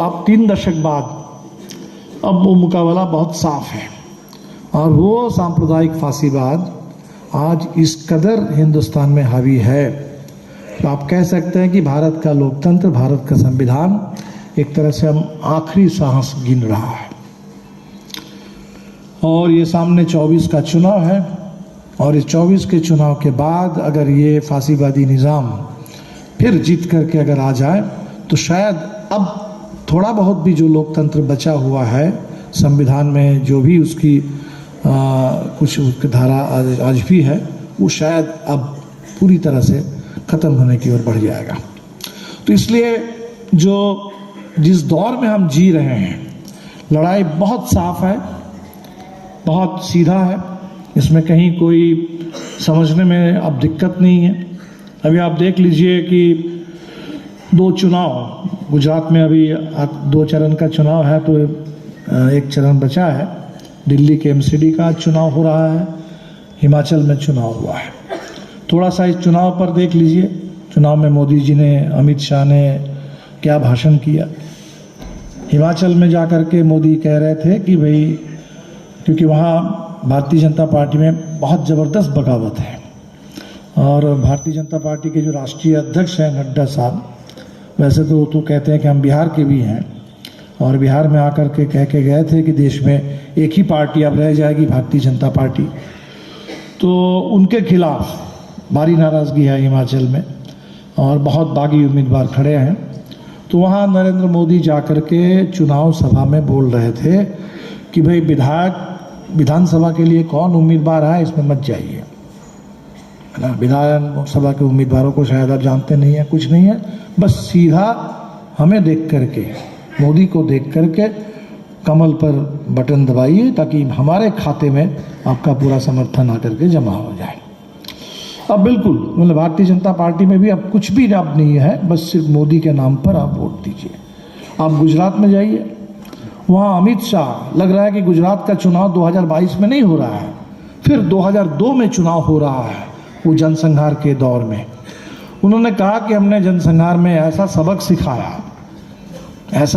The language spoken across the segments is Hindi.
अब 3 दशक बाद अब वो मुकाबला बहुत साफ है और वो सांप्रदायिक फांसीवाद आज इस कदर हिंदुस्तान में हावी है तो आप कह सकते हैं कि भारत का लोकतंत्र, भारत का संविधान एक तरह से हम आखिरी सांस गिन रहा है। और ये सामने 24 का चुनाव है और इस 24 के चुनाव के बाद अगर ये फांसीवादी निज़ाम फिर जीत करके अगर आ जाए तो शायद अब थोड़ा बहुत भी जो लोकतंत्र बचा हुआ है संविधान में, जो भी उसकी कुछ उसकी धारा आज भी है, वो शायद अब पूरी तरह से ख़त्म होने की ओर बढ़ जाएगा। तो इसलिए जो जिस दौर में हम जी रहे हैं, लड़ाई बहुत साफ है, बहुत सीधा है, इसमें कहीं कोई समझने में अब दिक्कत नहीं है। अभी आप देख लीजिए कि 2 चुनाव गुजरात में अभी 2 चरण का चुनाव है तो एक चरण बचा है। दिल्ली के एमसीडी का चुनाव हो रहा है, हिमाचल में चुनाव हुआ है। थोड़ा सा इस चुनाव पर देख लीजिए, चुनाव में मोदी जी ने, अमित शाह ने क्या भाषण किया। हिमाचल में जाकर के मोदी कह रहे थे कि भाई, क्योंकि वहाँ भारतीय जनता पार्टी में बहुत ज़बरदस्त बगावत है और भारतीय जनता पार्टी के जो राष्ट्रीय अध्यक्ष हैं नड्डा साहब, वैसे तो कहते हैं कि हम बिहार के भी हैं और बिहार में आकर के कह के गए थे कि देश में एक ही पार्टी अब रह जाएगी, भारतीय जनता पार्टी। तो उनके खिलाफ भारी नाराज़गी है हिमाचल में और बहुत बागी उम्मीदवार खड़े हैं। तो वहाँ नरेंद्र मोदी जाकर के चुनाव सभा में बोल रहे थे कि भाई विधानसभा के लिए कौन उम्मीदवार है इसमें मत जाइए, है ना। विधानसभा के उम्मीदवारों को शायद आप जानते नहीं हैं, कुछ नहीं है, बस सीधा हमें देख करके, मोदी को देख करके कमल पर बटन दबाइए ताकि हमारे खाते में आपका पूरा समर्थन आकर के जमा हो जाए। अब बिल्कुल मतलब भारतीय जनता पार्टी में भी अब कुछ भी अब नहीं है, बस सिर्फ मोदी के नाम पर आप वोट दीजिए। आप गुजरात में जाइए, वहाँ अमित शाह, लग रहा है कि गुजरात का चुनाव 2022 में नहीं हो रहा है, फिर 2002 में चुनाव हो रहा है, वो जनसंहार के दौर में। उन्होंने कहा कि हमने जनसंहार में ऐसा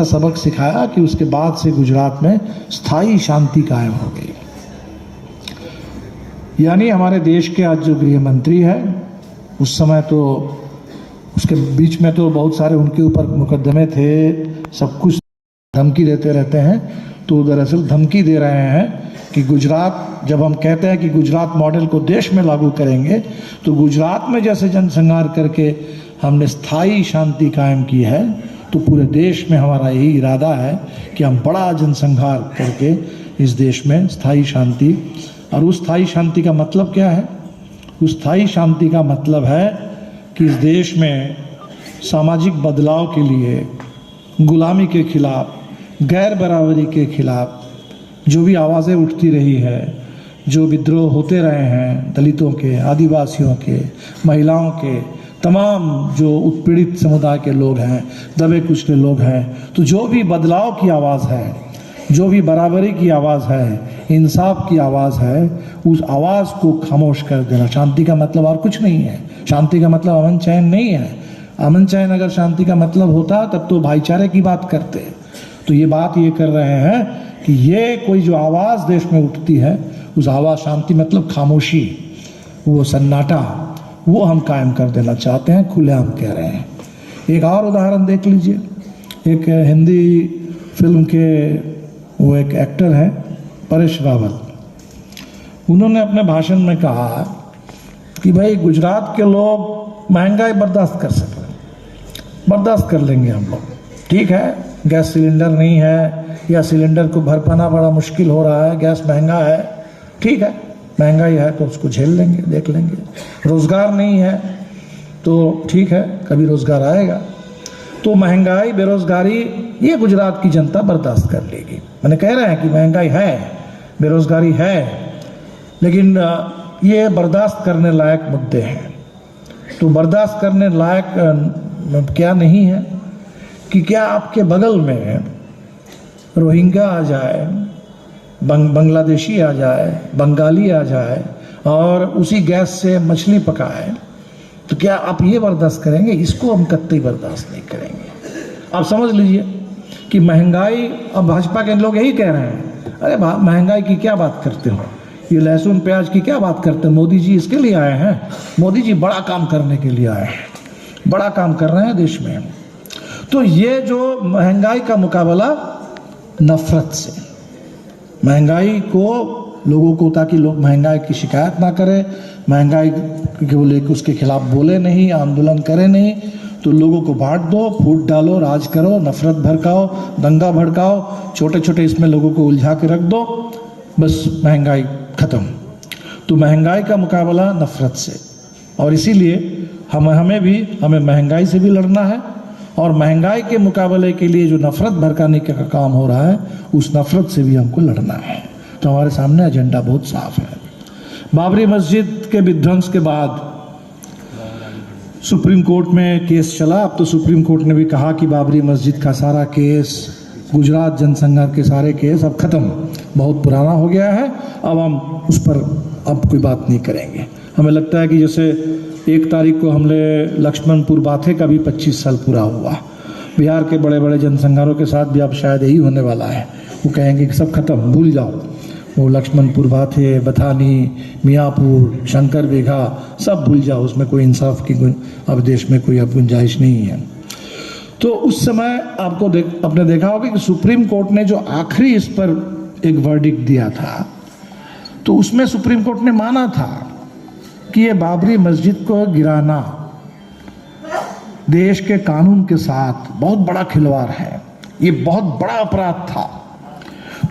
सबक सिखाया कि उसके बाद से गुजरात में स्थायी शांति कायम हो गई। यानी हमारे देश के आज जो गृह मंत्री है, उस समय तो उसके बीच में तो बहुत सारे उनके ऊपर मुकदमे थे, सब कुछ धमकी देते रहते हैं। तो दरअसल धमकी दे रहे हैं कि गुजरात, जब हम कहते हैं कि गुजरात मॉडल को देश में लागू करेंगे, तो गुजरात में जैसे जनसंहार करके हमने स्थायी शांति कायम की है, तो पूरे देश में हमारा यही इरादा है कि हम बड़ा जनसंहार करके इस देश में स्थायी शांति। और उस स्थायी शांति का मतलब क्या है? उस स्थायी शांति का मतलब है कि इस देश में सामाजिक बदलाव के लिए, गुलामी के खिलाफ, गैर बराबरी के खिलाफ जो भी आवाज़ें उठती रही है, जो विद्रोह होते रहे हैं दलितों के, आदिवासियों के, महिलाओं के, तमाम जो उत्पीड़ित समुदाय के लोग हैं, दबे कुचले लोग हैं, तो जो भी बदलाव की आवाज़ है, जो भी बराबरी की आवाज़ है, इंसाफ की आवाज़ है, उस आवाज़ को खामोश कर देना। शांति का मतलब और कुछ नहीं है। शांति का मतलब अमन चैन नहीं है। अमन चैन अगर शांति का मतलब होता तब तो भाईचारे की बात करते। तो ये बात ये कर रहे हैं कि ये कोई जो आवाज़ देश में उठती है, उस आवाज़, शांति मतलब खामोशी, वो सन्नाटा, वो हम कायम कर देना चाहते हैं, खुलेआम कह रहे हैं। एक और उदाहरण देख लीजिए, एक हिंदी फिल्म के वो एक एक्टर हैं परेश रावल, उन्होंने अपने भाषण में कहा कि भाई गुजरात के लोग महंगाई बर्दाश्त कर सकते हैं, बर्दाश्त कर लेंगे हम लोग, ठीक है, गैस सिलेंडर नहीं है या सिलेंडर को भर पाना बड़ा मुश्किल हो रहा है, गैस महंगा है, ठीक है, महंगाई है तो उसको झेल लेंगे, देख लेंगे। रोज़गार नहीं है तो ठीक है, कभी रोज़गार आएगा। तो महंगाई, बेरोज़गारी, ये गुजरात की जनता बर्दाश्त कर लेगी। मैंने कह रहे हैं कि महंगाई है, बेरोज़गारी है, लेकिन ये बर्दाश्त करने लायक मुद्दे हैं। तो बर्दाश्त करने लायक क्या नहीं है कि क्या आपके बगल में रोहिंग्या आ जाए, बांग्लादेशी आ जाए, बंगाली आ जाए और उसी गैस से मछली पकाए, तो क्या आप ये बर्दाश्त करेंगे? इसको हम कतई बर्दाश्त नहीं करेंगे। आप समझ लीजिए कि महंगाई, अब भाजपा के लोग यही कह रहे हैं, अरे महंगाई की क्या बात करते हो, ये लहसुन प्याज की क्या बात करते हैं, मोदी जी इसके लिए आए हैं, मोदी जी बड़ा काम करने के लिए आए हैं, बड़ा काम कर रहे हैं देश में। तो ये जो महंगाई का मुकाबला नफरत से, महंगाई को लोगों को, ताकि लोग महंगाई की शिकायत ना करें, महंगाई को लेकर उसके खिलाफ बोले नहीं, आंदोलन करें नहीं, तो लोगों को बांट दो, फूट डालो, राज करो, नफरत भड़काओ, दंगा भड़काओ, छोटे छोटे इसमें लोगों को उलझा के रख दो, बस महंगाई खत्म। तो महंगाई का मुकाबला नफरत से, और इसीलिए हमें महंगाई से भी लड़ना है, और महंगाई के मुकाबले के लिए जो नफरत भड़काने का काम हो रहा है, उस नफरत से भी हमको लड़ना है। तो हमारे सामने एजेंडा बहुत साफ है। बाबरी मस्जिद के विध्वंस के बाद सुप्रीम कोर्ट में केस चला। अब तो सुप्रीम कोर्ट ने भी कहा कि बाबरी मस्जिद का सारा केस, गुजरात जनसंघर्ष के सारे केस अब खत्म, बहुत पुराना हो गया है, अब हम उस पर अब कोई बात नहीं करेंगे। हमें लगता है कि जैसे 1 तारीख को हमने लक्ष्मणपुर बाथे का भी 25 साल पूरा हुआ, बिहार के बड़े बड़े जनसंहारों के साथ भी अब शायद यही होने वाला है। वो कहेंगे कि सब खत्म, भूल जाओ, वो लक्ष्मणपुर बाथे, बथानी, मियाँपुर, शंकर बेघा सब भूल जाओ, उसमें कोई इंसाफ की अब देश में कोई अब गुंजाइश नहीं है। तो उस समय आपने देखा होगा कि सुप्रीम कोर्ट ने जो आखिरी इस पर एक वर्डिक्ट दिया था, तो उसमें सुप्रीम कोर्ट ने माना था कि ये बाबरी मस्जिद को गिराना देश के कानून के साथ बहुत बड़ा खिलवाड़ है, ये बहुत बड़ा अपराध था।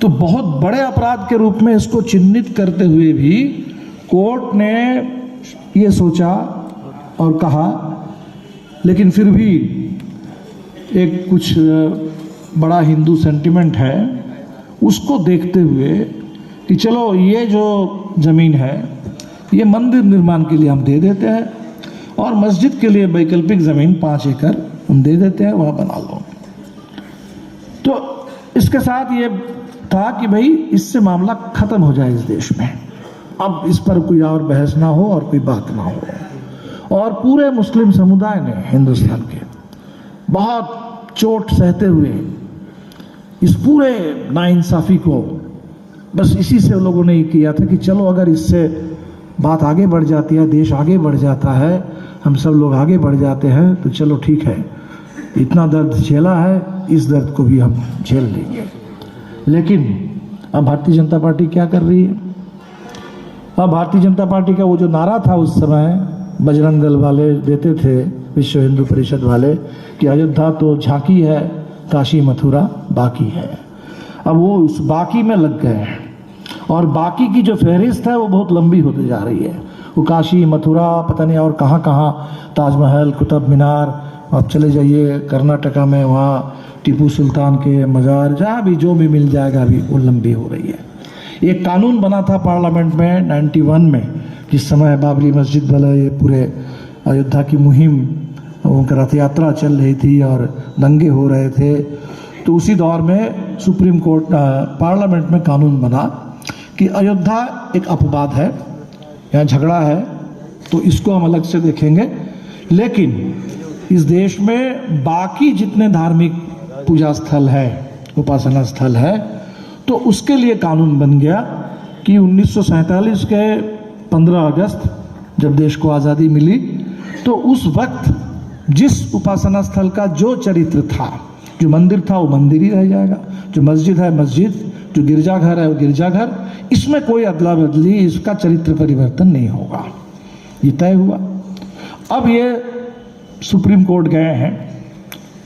तो बहुत बड़े अपराध के रूप में इसको चिन्हित करते हुए भी कोर्ट ने ये सोचा और कहा, लेकिन फिर भी एक कुछ बड़ा हिंदू सेंटिमेंट है, उसको देखते हुए कि चलो ये जो ज़मीन है ये मंदिर निर्माण के लिए हम दे देते हैं, और मस्जिद के लिए वैकल्पिक ज़मीन 5 एकड़ हम दे देते हैं, वहाँ बना लो। तो इसके साथ ये था कि भाई इससे मामला ख़त्म हो जाए इस देश में, अब इस पर कोई और बहस ना हो और कोई बात ना हो। और पूरे मुस्लिम समुदाय ने हिंदुस्तान के बहुत चोट सहते हुए इस पूरे नाइंसाफ़ी को, बस इसी से लोगों ने ये किया था कि चलो अगर इससे बात आगे बढ़ जाती है, देश आगे बढ़ जाता है, हम सब लोग आगे बढ़ जाते हैं, तो चलो ठीक है, इतना दर्द झेला है, इस दर्द को भी हम झेल लेंगे। लेकिन अब भारतीय जनता पार्टी क्या कर रही है? अब भारतीय जनता पार्टी का वो जो नारा था उस समय बजरंग दल वाले देते थे, विश्व हिंदू परिषद वाले, कि अयोध्या तो झांकी है, काशी मथुरा बाकी है। अब वो उस बाकी में लग गए हैं, और बाकी की जो फहरिस्त है वो बहुत लंबी होती जा रही है। वो काशी मथुरा पता नहीं और कहाँ कहाँ, ताजमहल, कुतुब मीनार, आप चले जाइए कर्नाटका में, वहाँ टीपू सुल्तान के मज़ार, जहाँ भी जो भी मिल जाएगा, अभी वो लंबी हो रही है। एक कानून बना था पार्लियामेंट में 91 में, जिस समय बाबरी मस्जिद वाला ये पूरे अयोध्या की मुहिम, उनका रथ यात्रा चल रही थी और दंगे हो रहे थे, तो उसी दौर में सुप्रीम कोर्ट पार्लियामेंट में कानून बना कि अयोध्या एक अपवाद है, यहाँ झगड़ा है, तो इसको हम अलग से देखेंगे, लेकिन इस देश में बाकी जितने धार्मिक पूजा स्थल है, उपासना स्थल है, तो उसके लिए कानून बन गया कि 1947 के 15 अगस्त जब देश को आज़ादी मिली, तो उस वक्त जिस उपासना स्थल का जो चरित्र था, जो मंदिर था वो मंदिर ही रह जाएगा, जो मस्जिद है मस्जिद, जो गिरजाघर है वो गिरजाघर, इसमें कोई अदला बदली, इसका चरित्र परिवर्तन नहीं होगा। ये तय हुआ। अब ये सुप्रीम कोर्ट गए हैं,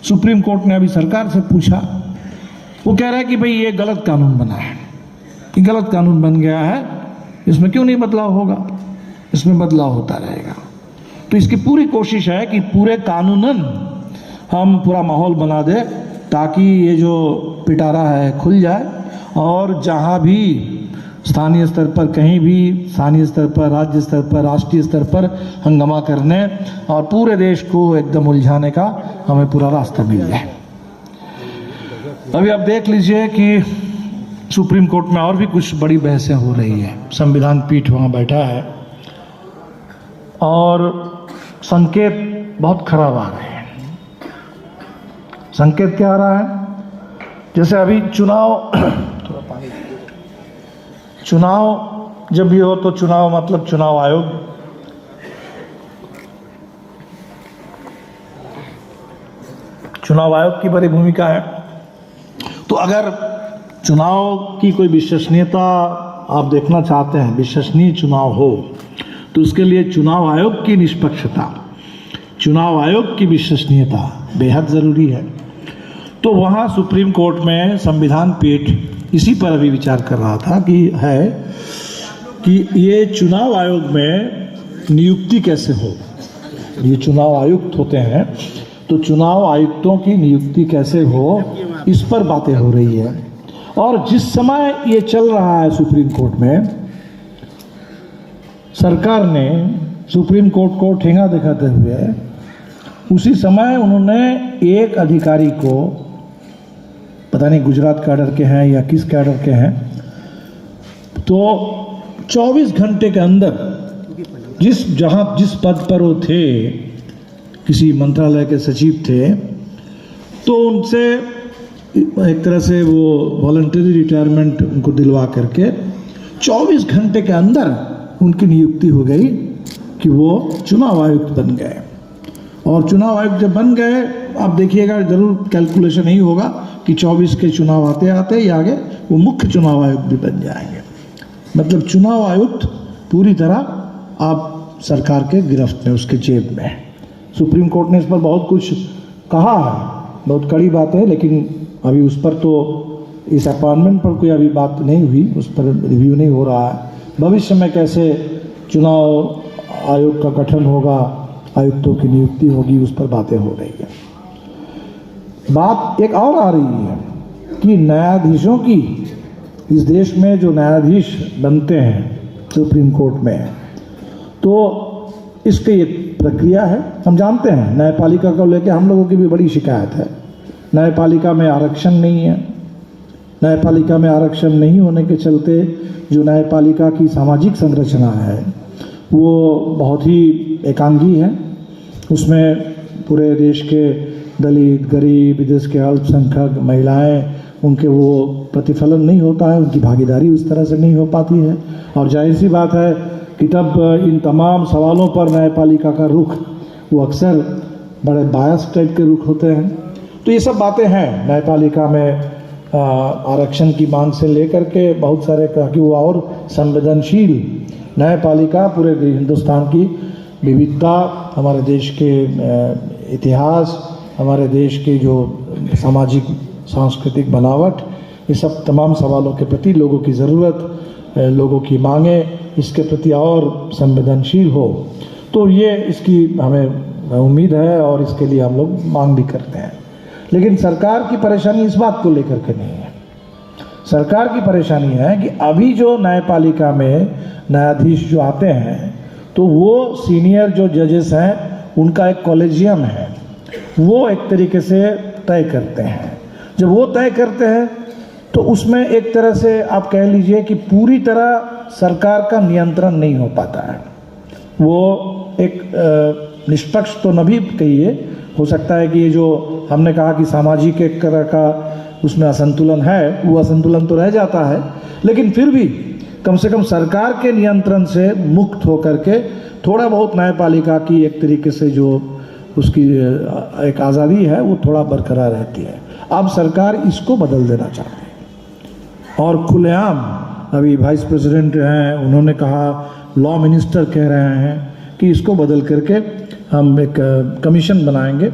सुप्रीम कोर्ट ने अभी सरकार से पूछा, वो कह रहा है कि भाई ये गलत कानून बना है, ये गलत कानून बन गया है, इसमें क्यों नहीं बदलाव होगा, इसमें बदलाव होता रहेगा। तो इसकी पूरी कोशिश है कि पूरे कानूनन हम पूरा माहौल बना दे ताकि ये जो पिटारा है खुल जाए, और जहाँ भी स्थानीय स्तर पर, कहीं भी स्थानीय स्तर पर, राज्य स्तर पर, राष्ट्रीय स्तर पर हंगामा करने और पूरे देश को एकदम उलझाने का हमें पूरा रास्ता मिल जाए। अभी आप देख लीजिए कि सुप्रीम कोर्ट में और भी कुछ बड़ी बहसें हो रही है। संविधान पीठ वहाँ बैठा है और संकेत बहुत खराब आ रहे हैं। संकेत क्या आ रहा है जैसे अभी चुनाव जब भी हो तो चुनाव मतलब चुनाव आयोग, चुनाव आयोग की बड़ी भूमिका है। तो अगर चुनाव की कोई विश्वसनीयता आप देखना चाहते हैं, विश्वसनीय चुनाव हो, तो उसके लिए चुनाव आयोग की निष्पक्षता, चुनाव आयोग की विश्वसनीयता बेहद ज़रूरी है। तो वहाँ सुप्रीम कोर्ट में संविधान पीठ इसी पर अभी विचार कर रहा था कि ये चुनाव आयोग में नियुक्ति कैसे हो। ये चुनाव आयुक्त होते हैं, तो चुनाव आयुक्तों की नियुक्ति कैसे हो, इस पर बातें हो रही है। और जिस समय ये चल रहा है सुप्रीम कोर्ट में, सरकार ने सुप्रीम कोर्ट को ठेंगा दिखाते हुए उसी समय उन्होंने एक अधिकारी को, पता नहीं गुजरात कैडर के हैं या किस कैडर के हैं, तो 24 घंटे के अंदर जिस पद पर वो थे, किसी मंत्रालय के सचिव थे, तो उनसे एक तरह से वो वॉलंटरी रिटायरमेंट उनको दिलवा करके 24 घंटे के अंदर उनकी नियुक्ति हो गई कि वो चुनाव आयुक्त बन गए। और चुनाव आयुक्त जब बन गए, आप देखिएगा जरूर कैलकुलेशन यही होगा कि 24 के चुनाव आते आते ही आगे वो मुख्य चुनाव आयुक्त भी बन जाएंगे। मतलब चुनाव आयुक्त पूरी तरह आप सरकार के गिरफ्त में, उसके जेब में है। सुप्रीम कोर्ट ने इस पर बहुत कुछ कहा है, बहुत कड़ी बात है, लेकिन अभी उस पर तो इस अपॉइंटमेंट पर कोई अभी बात नहीं हुई, उस पर रिव्यू नहीं हो रहा है। भविष्य में कैसे चुनाव आयोग का गठन होगा, आयुक्तों की नियुक्ति होगी, उस पर बातें हो रही है। बात एक और आ रही है कि न्यायाधीशों की, इस देश में जो न्यायाधीश बनते हैं सुप्रीम कोर्ट में, तो इसकी एक प्रक्रिया है। हम जानते हैं न्यायपालिका को लेकर हम लोगों की भी बड़ी शिकायत है। न्यायपालिका में आरक्षण नहीं है। न्यायपालिका में आरक्षण नहीं होने के चलते जो न्यायपालिका की सामाजिक संरचना है वो बहुत ही एकांगी है। उसमें पूरे देश के दलित, गरीब, विदेश के अल्पसंख्यक, महिलाएं, उनके वो प्रतिफलन नहीं होता है, उनकी भागीदारी उस तरह से नहीं हो पाती है। और जाहिर सी बात है कि तब इन तमाम सवालों पर न्यायपालिका का रुख वो अक्सर बड़े बायस टाइप के रुख होते हैं। तो ये सब बातें हैं न्यायपालिका में आरक्षण की मांग से लेकर के बहुत सारे, कि वो और संवेदनशील न्यायपालिका पूरे हिंदुस्तान की विविधता, हमारे देश के इतिहास, हमारे देश के जो सामाजिक सांस्कृतिक बनावट, ये सब तमाम सवालों के प्रति लोगों की ज़रूरत, लोगों की मांगे इसके प्रति और संवेदनशील हो। तो ये इसकी हमें उम्मीद है और इसके लिए हम लोग मांग भी करते हैं। लेकिन सरकार की परेशानी इस बात को लेकर के नहीं है। सरकार की परेशानी है कि अभी जो न्यायपालिका में न्यायाधीश जो आते हैं, तो वो सीनियर जो जजेस हैं उनका एक कॉलेजियम है, वो एक तरीके से तय करते हैं। जब वो तय करते हैं तो उसमें एक तरह से आप कह लीजिए कि पूरी तरह सरकार का नियंत्रण नहीं हो पाता है। वो एक निष्पक्ष तो न भी कहिए, हो सकता है कि ये जो हमने कहा कि सामाजिक एक तरह का उसमें असंतुलन है, वो असंतुलन तो रह जाता है, लेकिन फिर भी कम से कम सरकार के नियंत्रण से मुक्त होकर के थोड़ा बहुत न्यायपालिका की एक तरीके से जो उसकी एक आज़ादी है वो थोड़ा बरकरार रहती है। अब सरकार इसको बदल देना चाहती है और खुलेआम अभी वाइस प्रेसिडेंट हैं, उन्होंने कहा, लॉ मिनिस्टर कह रहे हैं कि इसको बदल करके हम एक कमीशन बनाएंगे।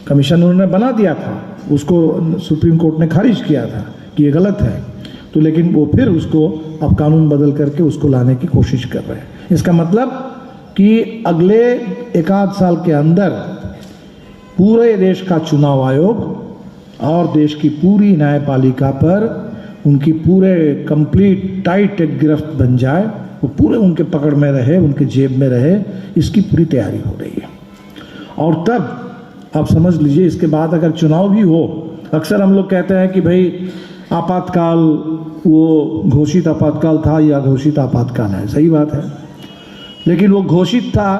कमीशन उन्होंने बना दिया था, उसको सुप्रीम कोर्ट ने खारिज किया था कि ये गलत है, तो लेकिन वो फिर उसको अब कानून बदल करके उसको लाने की कोशिश कर रहे हैं। इसका मतलब कि अगले एक आध साल के अंदर पूरे देश का चुनाव आयोग और देश की पूरी न्यायपालिका पर उनकी पूरे कंप्लीट टाइट एक गिरफ्त बन जाए, वो पूरे उनके पकड़ में रहे, उनके जेब में रहे, इसकी पूरी तैयारी हो रही है। और तब आप समझ लीजिए इसके बाद अगर चुनाव भी हो, अक्सर हम लोग कहते हैं कि भाई आपातकाल, वो घोषित आपातकाल था या घोषित आपातकाल है, सही बात है, लेकिन वो घोषित था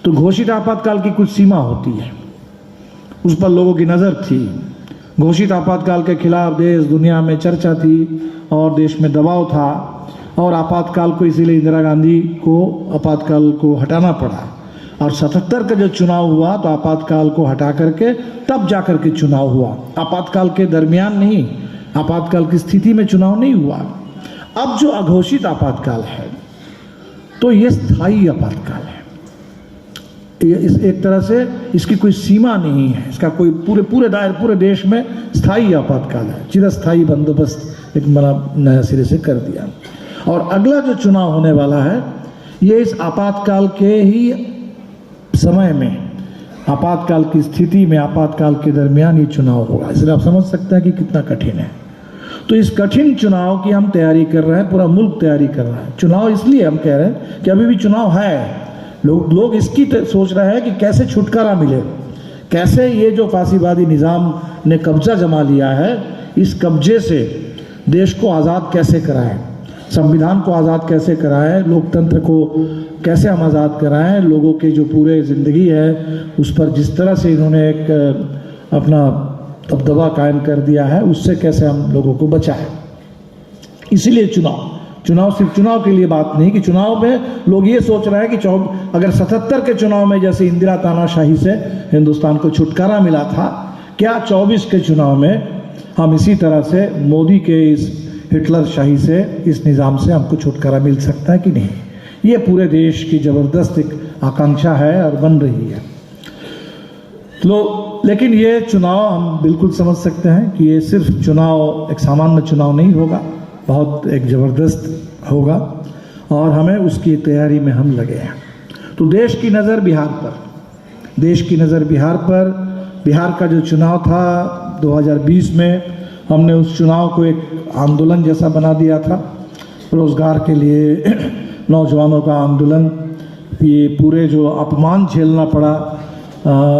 तो घोषित आपातकाल की कुछ सीमा होती है, उस पर लोगों की नज़र थी। घोषित आपातकाल के खिलाफ देश दुनिया में चर्चा थी और देश में दबाव था, और आपातकाल को इसीलिए इंदिरा गांधी को आपातकाल को हटाना पड़ा। और 77 का जो चुनाव हुआ तो आपातकाल को हटा करके तब जाकर के चुनाव हुआ, आपातकाल के दरमियान नहीं, आपातकाल की स्थिति में चुनाव नहीं हुआ। अब जो अघोषित आपातकाल है तो ये स्थायी आपातकाल है, इस एक तरह से इसकी कोई सीमा नहीं है, इसका कोई पूरे देश में स्थायी आपातकाल है, चिरस्थायी बंदोबस्त एक नया सिरे से कर दिया। और अगला जो चुनाव होने वाला है ये इस आपातकाल के ही समय में, आपातकाल की स्थिति में, आपातकाल के दरमियान ये चुनाव होगा। इसलिए आप समझ सकते हैं कि कितना कठिन है। तो इस कठिन चुनाव की हम तैयारी कर रहे हैं, पूरा मुल्क तैयारी कर रहा है। चुनाव इसलिए हम कह रहे हैं कि अभी भी चुनाव है, लोग इसकी सोच रहे हैं कि कैसे छुटकारा मिले, कैसे ये जो फांसीवादी निज़ाम ने कब्जा जमा लिया है, इस कब्जे से देश को आज़ाद कैसे कराएं, संविधान को आज़ाद कैसे कराएं, लोकतंत्र को कैसे हम आज़ाद कराएं, लोगों के जो पूरे ज़िंदगी है उस पर जिस तरह से इन्होंने एक अपना दबदबा कायम कर दिया है, उससे कैसे हम लोगों को बचाएं। इसीलिए चुनाव सिर्फ चुनाव के लिए बात नहीं कि चुनाव में लोग ये सोच रहे हैं कि अगर 77 के चुनाव में जैसे इंदिरा तानाशाही से हिंदुस्तान को छुटकारा मिला था, क्या 24 के चुनाव में हम इसी तरह से मोदी के इस हिटलर शाही से, इस निज़ाम से हमको छुटकारा मिल सकता है कि नहीं। ये पूरे देश की ज़बरदस्त एक आकांक्षा है और बन रही है। लेकिन ये चुनाव हम बिल्कुल समझ सकते हैं कि ये सिर्फ चुनाव एक सामान्य चुनाव नहीं होगा, बहुत एक ज़बरदस्त होगा और हमें उसकी तैयारी में हम लगे हैं। तो देश की नज़र बिहार पर, बिहार का जो चुनाव था 2020 में, हमने उस चुनाव को एक आंदोलन जैसा बना दिया था, रोज़गार के लिए नौजवानों का आंदोलन। ये पूरे जो अपमान झेलना पड़ा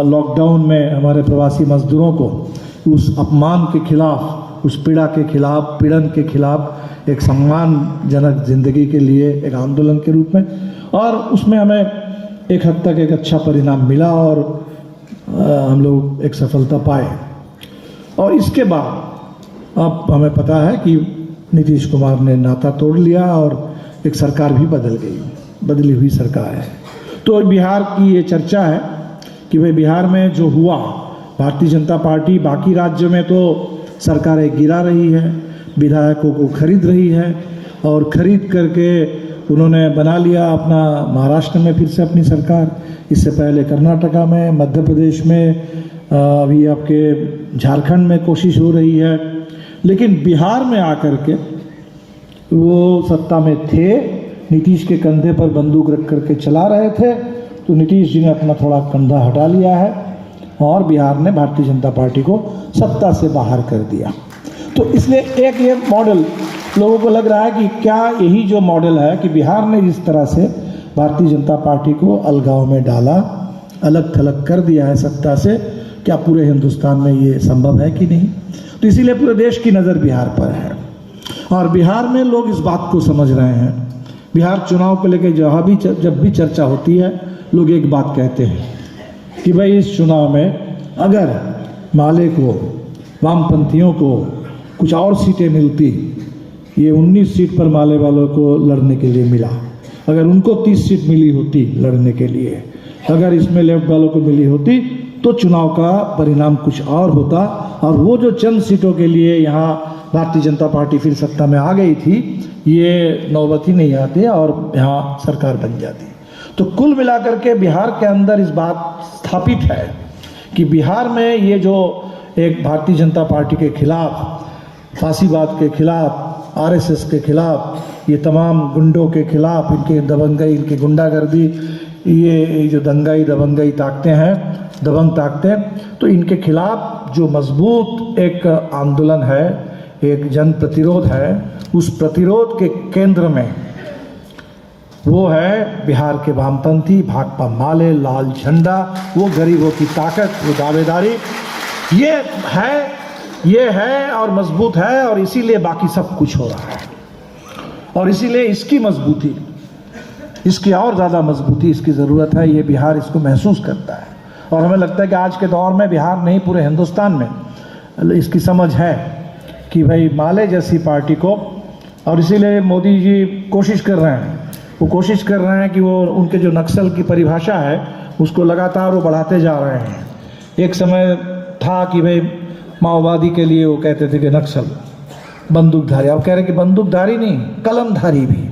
लॉकडाउन में हमारे प्रवासी मजदूरों को, उस अपमान के खिलाफ, उस पीड़ा के खिलाफ, पीड़न के खिलाफ एक सम्मानजनक ज़िंदगी के लिए एक आंदोलन के रूप में, और उसमें हमें एक हद तक एक अच्छा परिणाम मिला और हम लोग एक सफलता पाए। और इसके बाद अब हमें पता है कि नीतीश कुमार ने नाता तोड़ लिया और एक सरकार भी बदली हुई सरकार है। तो बिहार की ये चर्चा है कि भाई बिहार में जो हुआ, भारतीय जनता पार्टी बाकी राज्यों में तो सरकारें गिरा रही है, विधायकों को खरीद रही है, और खरीद करके उन्होंने बना लिया अपना महाराष्ट्र में फिर से अपनी सरकार, इससे पहले कर्नाटका में, मध्य प्रदेश में, अभी आपके झारखंड में कोशिश हो रही है। लेकिन बिहार में आकर के वो सत्ता में थे, नीतीश के कंधे पर बंदूक रख करके चला रहे थे, तो नीतीश जी ने अपना थोड़ा कंधा हटा लिया है और बिहार ने भारतीय जनता पार्टी को सत्ता से बाहर कर दिया। तो इसलिए एक ये मॉडल लोगों को लग रहा है कि क्या यही जो मॉडल है कि बिहार ने जिस तरह से भारतीय जनता पार्टी को अलगाव में डाला, अलग थलग कर दिया है सत्ता से, क्या पूरे हिंदुस्तान में ये संभव है कि नहीं। तो इसीलिए पूरे देश की नज़र बिहार पर है और बिहार में लोग इस बात को समझ रहे हैं। बिहार चुनाव को लेकर जब भी चर्चा होती है, लोग एक बात कहते हैं कि भाई इस चुनाव में अगर माले को, वामपंथियों को कुछ और सीटें मिलती, ये 19 सीट पर माले वालों को लड़ने के लिए मिला, अगर उनको 30 सीट मिली होती लड़ने के लिए, अगर इसमें लेफ्ट वालों को मिली होती तो चुनाव का परिणाम कुछ और होता और वो जो चंद सीटों के लिए यहाँ भारतीय जनता पार्टी फिर सत्ता में आ गई थी, ये नौबत ही नहीं आती और यहाँ सरकार बन जाती। तो कुल मिलाकर के बिहार के अंदर इस बात स्थापित है कि बिहार में ये जो एक भारतीय जनता पार्टी के खिलाफ, फांसीवाद के खिलाफ, आरएसएस के खिलाफ, ये तमाम गुंडों के खिलाफ, इनके दबंगई, इनकी गुंडागर्दी, ये जो दंगाई दबंगई ताकते हैं, दबंग ताकते हैं, तो इनके खिलाफ जो मजबूत एक आंदोलन है, एक जन प्रतिरोध है, उस प्रतिरोध के केंद्र में वो है बिहार के वामपंथी, भाकपा माले, लाल झंडा, वो गरीबों की ताकत, वो दावेदारी, ये है और मजबूत है और इसीलिए बाकी सब कुछ हो रहा है। और इसीलिए इसकी मजबूती, इसकी और ज़्यादा मजबूती इसकी ज़रूरत है, ये बिहार इसको महसूस करता है। और हमें लगता है कि आज के दौर में बिहार नहीं, पूरे हिंदुस्तान में इसकी समझ है कि भाई माले जैसी पार्टी को, और इसीलिए मोदी जी कोशिश कर रहे हैं, वो कोशिश कर रहे हैं कि वो उनके जो नक्सल की परिभाषा है उसको लगातार वो बढ़ाते जा रहे हैं। एक समय था कि भाई माओवादी के लिए वो कहते थे कि नक्सल बंदूकधारी, अब कह रहे कि बंदूकधारी नहीं, कलमधारी भी।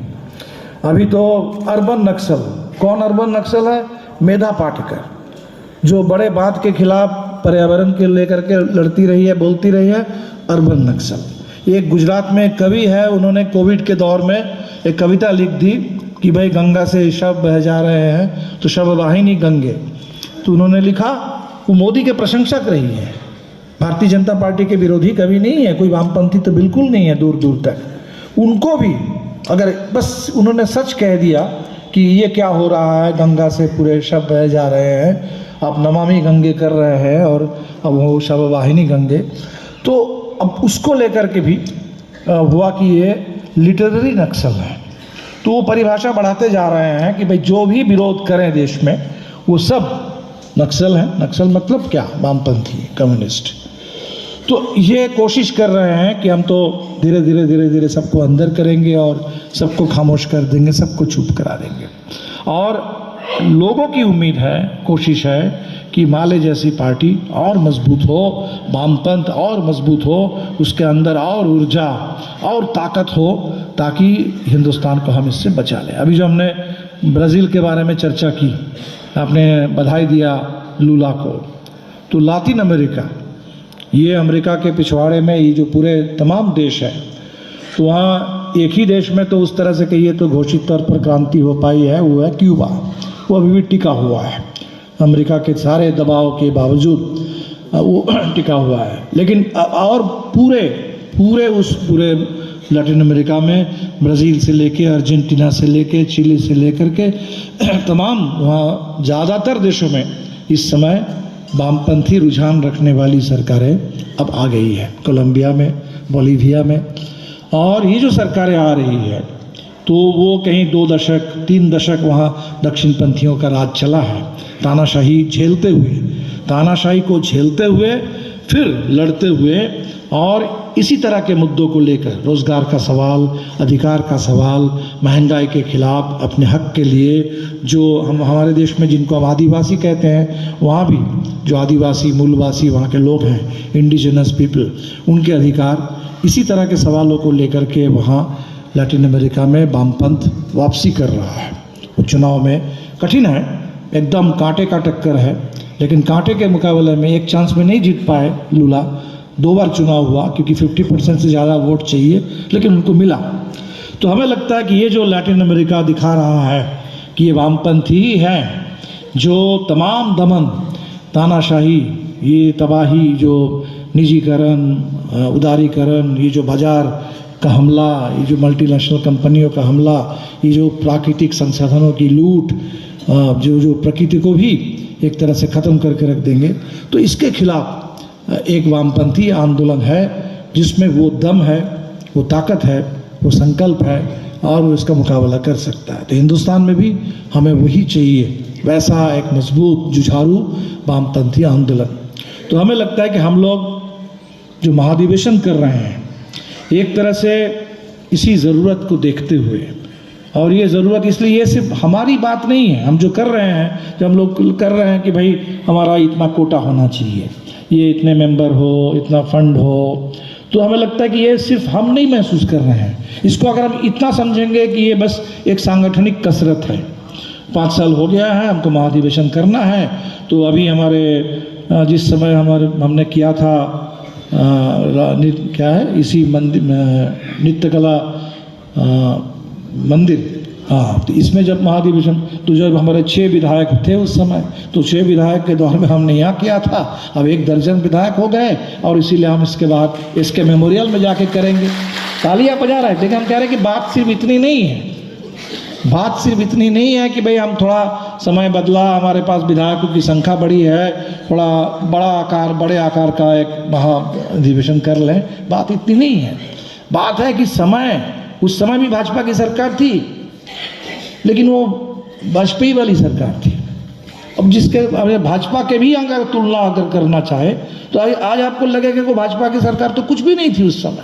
अभी तो अर्बन नक्सल, कौन अर्बन नक्सल है? मेधा पाटकर, जो बड़े बात के खिलाफ पर्यावरण के लेकर के लड़ती रही है, बोलती रही है, अर्बन नक्सल। एक गुजरात में एक कवि है, उन्होंने कोविड के दौर में एक कविता लिख दी कि भाई गंगा से शव बह जा रहे हैं तो शव वाहिनी गंगे। तो उन्होंने लिखा, वो मोदी के प्रशंसक रही है, भारतीय जनता पार्टी के विरोधी कभी नहीं है, कोई वामपंथी तो बिल्कुल नहीं है दूर दूर तक। उनको भी अगर बस उन्होंने सच कह दिया कि ये क्या हो रहा है, गंगा से पूरे शव बह जा रहे हैं, आप नमामि गंगे कर रहे हैं और अब वो शव वाहिनी गंगे, तो अब उसको लेकर के भी हुआ कि ये लिटरेरी नक्सल है। तो वो परिभाषा बढ़ाते जा रहे हैं कि भाई जो भी विरोध करें देश में वो सब नक्सल हैं। नक्सल मतलब क्या? वामपंथी, कम्युनिस्ट। तो ये कोशिश कर रहे हैं कि हम तो धीरे धीरे सबको अंदर करेंगे और सबको खामोश कर देंगे, सबको चुप करा देंगे। और लोगों की उम्मीद है, कोशिश है कि माले जैसी पार्टी और मजबूत हो, वामपंथ और मजबूत हो, उसके अंदर और ऊर्जा और ताकत हो, ताकि हिंदुस्तान को हम इससे बचा लें। अभी जो हमने ब्राज़ील के बारे में चर्चा की, आपने बधाई दिया लूला को, तो लातिन अमेरिका, ये अमेरिका के पिछवाड़े में ये जो पूरे तमाम देश है, तो वहाँ एक ही देश में तो उस तरह से कहिए तो घोषित तौर पर क्रांति हो पाई है, वो है क्यूबा। वो अभी भी टिका हुआ है, अमेरिका के सारे दबाव के बावजूद वो टिका हुआ है। लेकिन और पूरे लैटिन अमेरिका में ब्राज़ील से लेके, अर्जेंटीना से लेके, चिली से लेकर के तमाम वहाँ ज़्यादातर देशों में इस समय वामपंथी रुझान रखने वाली सरकारें अब आ गई है। कोलंबिया में, बोलीविया में, और ये जो सरकारें आ रही है तो वो कहीं 2 दशक 3 दशक वहाँ दक्षिणपंथियों का राज चला है, तानाशाही झेलते हुए, तानाशाही को झेलते हुए, फिर लड़ते हुए, और इसी तरह के मुद्दों को लेकर, रोज़गार का सवाल, अधिकार का सवाल, महंगाई के खिलाफ, अपने हक के लिए, जो हमारे देश में जिनको हम आदिवासी कहते हैं, वहाँ भी जो आदिवासी मूलवासी वहाँ के लोग हैं, इंडिजिनस पीपल, उनके अधिकार, इसी तरह के सवालों को लेकर के वहाँ लैटिन अमेरिका में वामपंथ वापसी कर रहा है। चुनाव में कठिन है, एकदम कांटे का टक्कर है, लेकिन कांटे के मुकाबले में एक चांस में नहीं जीत पाए लूला। 2 बार चुनाव हुआ क्योंकि 50% से ज़्यादा वोट चाहिए, लेकिन उनको मिला। तो हमें लगता है कि ये जो लैटिन अमेरिका दिखा रहा है कि ये वामपंथी ही है, जो तमाम दमन, तानाशाही, ये तबाही, जो निजीकरण, उदारीकरण, ये जो बाजार का हमला, ये जो मल्टीनेशनल कंपनियों का हमला, ये जो प्राकृतिक संसाधनों की लूट, जो प्रकृति को भी एक तरह से ख़त्म करके रख देंगे, तो इसके खिलाफ एक वामपंथी आंदोलन है जिसमें वो दम है, वो ताकत है, वो संकल्प है और वो इसका मुकाबला कर सकता है। तो हिंदुस्तान में भी हमें वही चाहिए, वैसा एक मजबूत जुझारू वामपंथी आंदोलन। तो हमें लगता है कि हम लोग जो महाधिवेशन कर रहे हैं, एक तरह से इसी ज़रूरत को देखते हुए, और ये ज़रूरत इसलिए, ये सिर्फ हमारी बात नहीं है, हम जो कर रहे हैं, जो हम लोग कर रहे हैं कि भाई हमारा इतना कोटा होना चाहिए, ये इतने मेंबर हो, इतना फंड हो, तो हमें लगता है कि ये सिर्फ हम नहीं महसूस कर रहे हैं। इसको अगर हम इतना समझेंगे कि ये बस एक सांगठनिक कसरत है, 5 साल हो गया है, हमको महाधिवेशन करना है, तो अभी हमारे जिस समय हमने किया था क्या है, इसी मंदिर नित्य कला मंदिर, हाँ, तो इसमें जब महाधिवेशन, तो जब हमारे 6 विधायक थे उस समय, तो 6 विधायक के दौर में हमने यहाँ किया था, अब 1 दर्जन विधायक हो गए, और इसीलिए हम इसके बाद इसके मेमोरियल में जाके करेंगे। तालियां बजा रहे हैं, लेकिन हम कह रहे हैं कि बात सिर्फ इतनी नहीं है, बात सिर्फ इतनी नहीं है कि भाई हम थोड़ा समय बदला, हमारे पास विधायकों की संख्या बढ़ी है, थोड़ा बड़े आकार का एक महाधिवेशन कर लें, बात इतनी नहीं है। बात है कि उस समय भी भाजपा की सरकार थी, लेकिन वो वाजपेयी वाली सरकार थी, अब भाजपा के भी अगर तुलना अगर करना चाहे तो आज आपको लगेगा कि भाजपा की सरकार तो कुछ भी नहीं थी उस समय।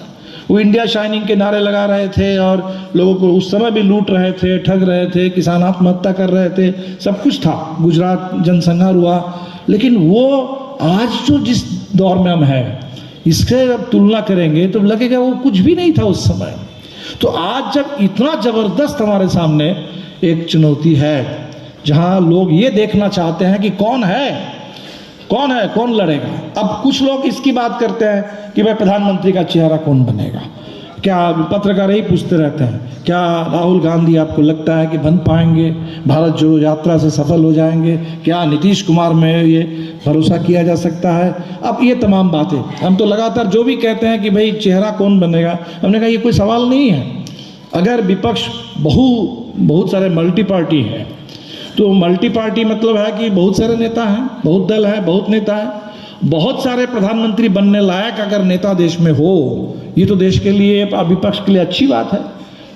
वो इंडिया शाइनिंग के नारे लगा रहे थे और लोगों को उस समय भी लूट रहे थे, ठग रहे थे, किसान आत्महत्या कर रहे थे, सब कुछ था, गुजरात जनसंहार हुआ। लेकिन वो आज जो जिस दौर में हम हैं इससे अब तुलना करेंगे तो लगेगा वो कुछ भी नहीं था उस समय। तो आज जब इतना ज़बरदस्त हमारे सामने एक चुनौती है जहां लोग ये देखना चाहते हैं कि कौन है, कौन लड़ेगा। अब कुछ लोग इसकी बात करते हैं कि भाई प्रधानमंत्री का चेहरा कौन बनेगा। क्या पत्रकार यही पूछते रहते हैं, क्या राहुल गांधी आपको लगता है कि बन पाएंगे, भारत जोड़ो यात्रा से सफल हो जाएंगे, क्या नीतीश कुमार में ये भरोसा किया जा सकता है। अब ये तमाम बातें हम तो लगातार जो भी कहते हैं कि भाई चेहरा कौन बनेगा, हमने कहा ये कोई सवाल नहीं है। अगर विपक्ष बहुत सारे मल्टी पार्टी है तो मल्टी पार्टी मतलब है कि बहुत सारे नेता हैं, बहुत दल है, बहुत नेता है, बहुत सारे प्रधानमंत्री बनने लायक अगर नेता देश में हो, ये तो देश के लिए, विपक्ष के लिए अच्छी बात है।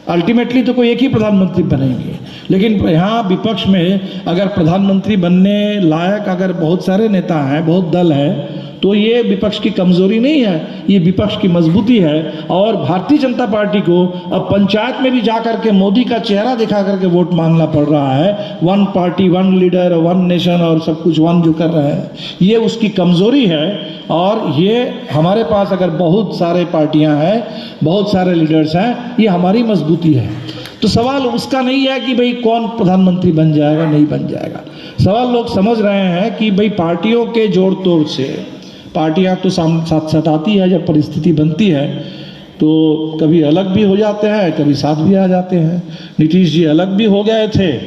अल्टीमेटली तो कोई एक ही प्रधानमंत्री बनेंगे, लेकिन यहाँ विपक्ष में अगर प्रधानमंत्री बनने लायक अगर बहुत सारे नेता हैं, बहुत दल है, तो ये विपक्ष की कमजोरी नहीं है, ये विपक्ष की मजबूती है। और भारतीय जनता पार्टी को अब पंचायत में भी जाकर के मोदी का चेहरा दिखा करके वोट मांगना पड़ रहा है। One party, one leader, one nation और सब कुछ वन जो कर रहे हैं, ये उसकी कमजोरी है। और ये हमारे पास अगर बहुत सारे पार्टियां हैं, बहुत सारे लीडर्स हैं, ये हमारी मजबूती है। तो सवाल उसका नहीं है कि भाई कौन प्रधानमंत्री बन जाएगा, नहीं बन जाएगा। सवाल लोग समझ रहे हैं कि भाई पार्टियों के जोड़ तोड़ से, पार्टियां तो साथ सताती है, जब परिस्थिति बनती है तो कभी अलग भी हो जाते हैं, कभी साथ भी आ जाते हैं। नीतीश जी अलग भी हो गए थे,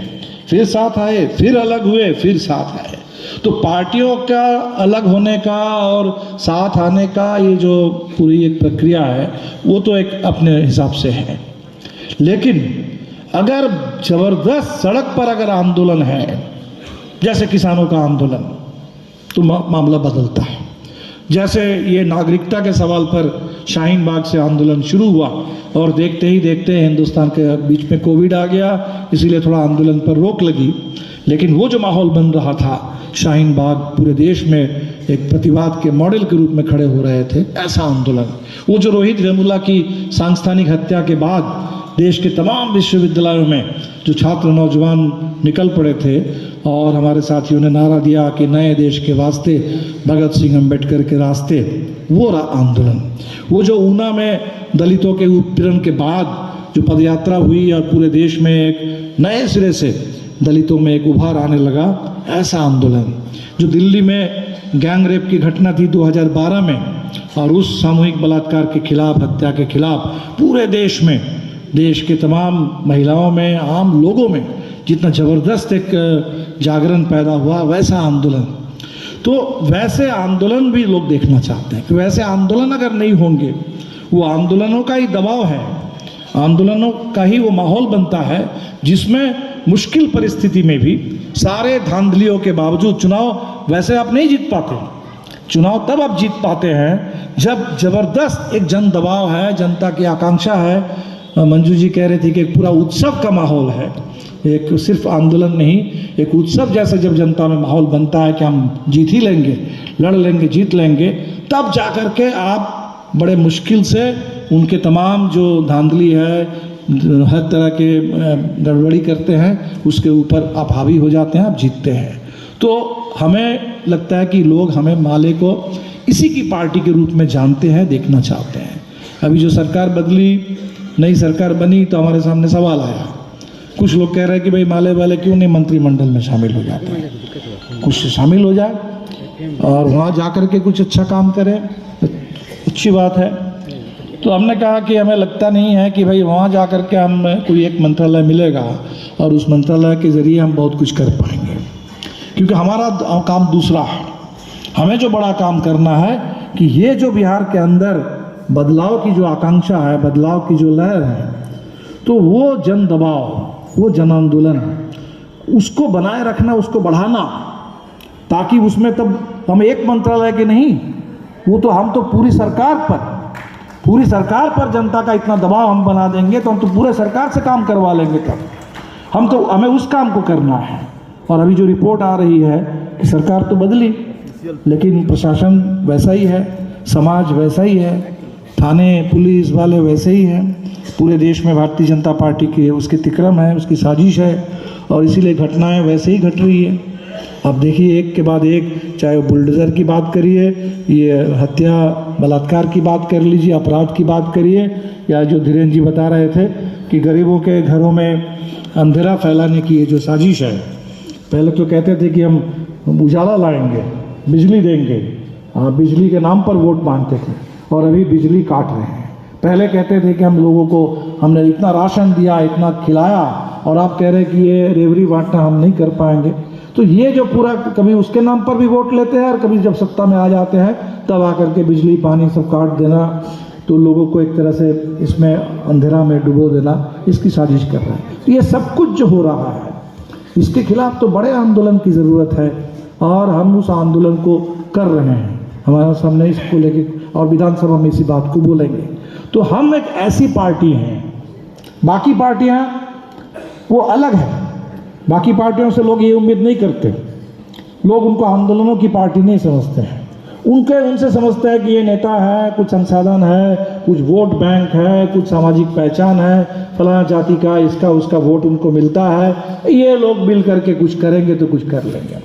फिर साथ आए, फिर अलग हुए, फिर साथ आए। तो पार्टियों का अलग होने का और साथ आने का ये जो पूरी एक प्रक्रिया है वो तो एक अपने हिसाब से है। लेकिन अगर जबरदस्त सड़क पर अगर आंदोलन है, जैसे किसानों का आंदोलन, तो मामला बदलता है। जैसे ये नागरिकता के सवाल पर शाहीन बाग से आंदोलन शुरू हुआ और देखते ही देखते हिंदुस्तान के बीच में कोविड आ गया, इसीलिए थोड़ा आंदोलन पर रोक लगी। लेकिन वो जो माहौल बन रहा था, शाहीन बाग पूरे देश में एक प्रतिवाद के मॉडल के रूप में खड़े हो रहे थे, ऐसा आंदोलन। वो जो रोहित वेमुला की सांस्थानिक हत्या के बाद देश के तमाम विश्वविद्यालयों में जो छात्र नौजवान निकल पड़े थे और हमारे साथियों ने नारा दिया कि नए देश के वास्ते भगत सिंह अम्बेडकर के रास्ते, वो आंदोलन। वो जो ऊना में दलितों के उत्पीड़न के बाद जो पदयात्रा हुई और पूरे देश में एक नए सिरे से दलितों में एक उभार आने लगा, ऐसा आंदोलन। जो दिल्ली में गैंग रेप की घटना थी 2012 में, और उस सामूहिक बलात्कार के खिलाफ, हत्या के खिलाफ पूरे देश में, देश के तमाम महिलाओं में, आम लोगों में जितना ज़बरदस्त एक जागरण पैदा हुआ, वैसा आंदोलन। तो वैसे आंदोलन भी लोग देखना चाहते हैं कि वैसे आंदोलन अगर नहीं होंगे, वो आंदोलनों का ही दबाव है, आंदोलनों का ही वो माहौल बनता है जिसमें मुश्किल परिस्थिति में भी सारे धांधलियों के बावजूद चुनाव वैसे आप नहीं जीत पाते। चुनाव तब आप जीत पाते हैं जब ज़बरदस्त एक जन दबाव है, जनता की आकांक्षा है। मंजू जी कह रही थी कि एक पूरा उत्सव का माहौल है, एक सिर्फ आंदोलन नहीं, एक उत्सव जैसे जब जनता में माहौल बनता है कि हम जीत ही लेंगे, लड़ लेंगे, जीत लेंगे, तब जाकर के आप बड़े मुश्किल से उनके तमाम जो धांधली है, हर तरह के गड़बड़ी करते हैं, उसके ऊपर आप हावी हो जाते हैं, आप जीतते हैं। तो हमें लगता है कि लोग हमें माले को इसी की पार्टी के रूप में जानते हैं, देखना चाहते हैं। अभी जो सरकार बदली, नई सरकार बनी, तो हमारे सामने सवाल आया। कुछ लोग कह रहे हैं कि भाई माले वाले क्यों नहीं मंत्रिमंडल में शामिल हो जाते हैं, कुछ शामिल हो जाए और वहाँ जाकर के कुछ अच्छा काम करें, अच्छी बात है। तो हमने कहा कि हमें लगता नहीं है कि भाई वहाँ जाकर के हम कोई एक मंत्रालय मिलेगा और उस मंत्रालय के ज़रिए हम बहुत कुछ कर पाएंगे, क्योंकि हमारा काम दूसरा है। हमें जो बड़ा काम करना है कि ये जो बिहार के अंदर बदलाव की जो आकांक्षा है, बदलाव की जो लहर है, तो वो जन दबाव, वो जन आंदोलन, उसको बनाए रखना, उसको बढ़ाना, ताकि उसमें तब हम एक मंत्रालय के नहीं, वो तो हम तो पूरी सरकार पर जनता का इतना दबाव हम बना देंगे तो हम तो पूरे सरकार से काम करवा लेंगे। तब हमें उस काम को करना है। और अभी जो रिपोर्ट आ रही है कि सरकार तो बदली लेकिन प्रशासन वैसा ही है, समाज वैसा ही है, थाने पुलिस वाले वैसे ही हैं, पूरे देश में भारतीय जनता पार्टी की उसकी तिक्रम है, उसकी साजिश है और इसीलिए घटनाएं वैसे ही घट रही है। अब देखिए एक के बाद एक, चाहे वो बुलडोज़र की बात करिए, ये हत्या बलात्कार की बात कर लीजिए, अपराध की बात करिए, या जो धीरेन्द्र जी बता रहे थे कि गरीबों के घरों में अंधेरा फैलाने की ये जो साजिश है। पहले तो कहते थे कि हम उजाला लाएंगे, बिजली देंगे, बिजली के नाम पर वोट मांगते थे और अभी बिजली काट रहे हैं। पहले कहते थे कि हम लोगों को हमने इतना राशन दिया, इतना खिलाया, और आप कह रहे हैं कि ये रेवड़ी बांटना हम नहीं कर पाएंगे। तो ये जो पूरा कभी उसके नाम पर भी वोट लेते हैं और कभी जब सत्ता में आ जाते हैं तब आकर के बिजली पानी सब काट देना, तो लोगों को एक तरह से इसमें अंधेरा में डुबो देना, इसकी साजिश कर रहा है। तो ये सब कुछ जो हो रहा है इसके खिलाफ तो बड़े आंदोलन की ज़रूरत है और हम उस आंदोलन को कर रहे हैं। हमारे सामने इसको लेके और विधानसभा में इसी बात को बोलेंगे। तो हम एक ऐसी पार्टी हैं, बाकी पार्टियां वो अलग है, बाकी पार्टियों से लोग ये उम्मीद नहीं करते, लोग उनको आंदोलनों की पार्टी नहीं समझते हैं, उनसे समझते हैं कि ये नेता है, कुछ संसाधन है, कुछ वोट बैंक है, कुछ सामाजिक पहचान है, फलाना जाति का इसका उसका वोट उनको मिलता है, ये लोग मिल करके कुछ करेंगे तो कुछ कर लेंगे।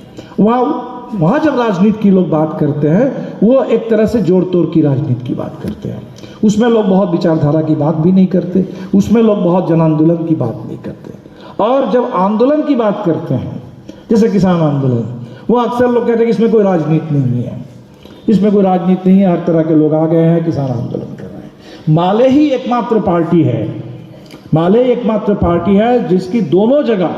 वहाँ जब राजनीति की लोग बात करते हैं वो एक तरह से जोड़ तोड़ की राजनीति की बात करते हैं, उसमें लोग बहुत विचारधारा की बात भी नहीं करते, उसमें लोग बहुत जन आंदोलन की बात नहीं करते। और जब आंदोलन की बात करते हैं जैसे किसान आंदोलन, वो अक्सर लोग कहते हैं कि इसमें कोई राजनीति नहीं है, इसमें कोई राजनीति नहीं है, हर तरह के लोग आ गए हैं, किसान आंदोलन कर रहे हैं। माले ही एकमात्र पार्टी है, माले एकमात्र पार्टी है जिसकी दोनों जगह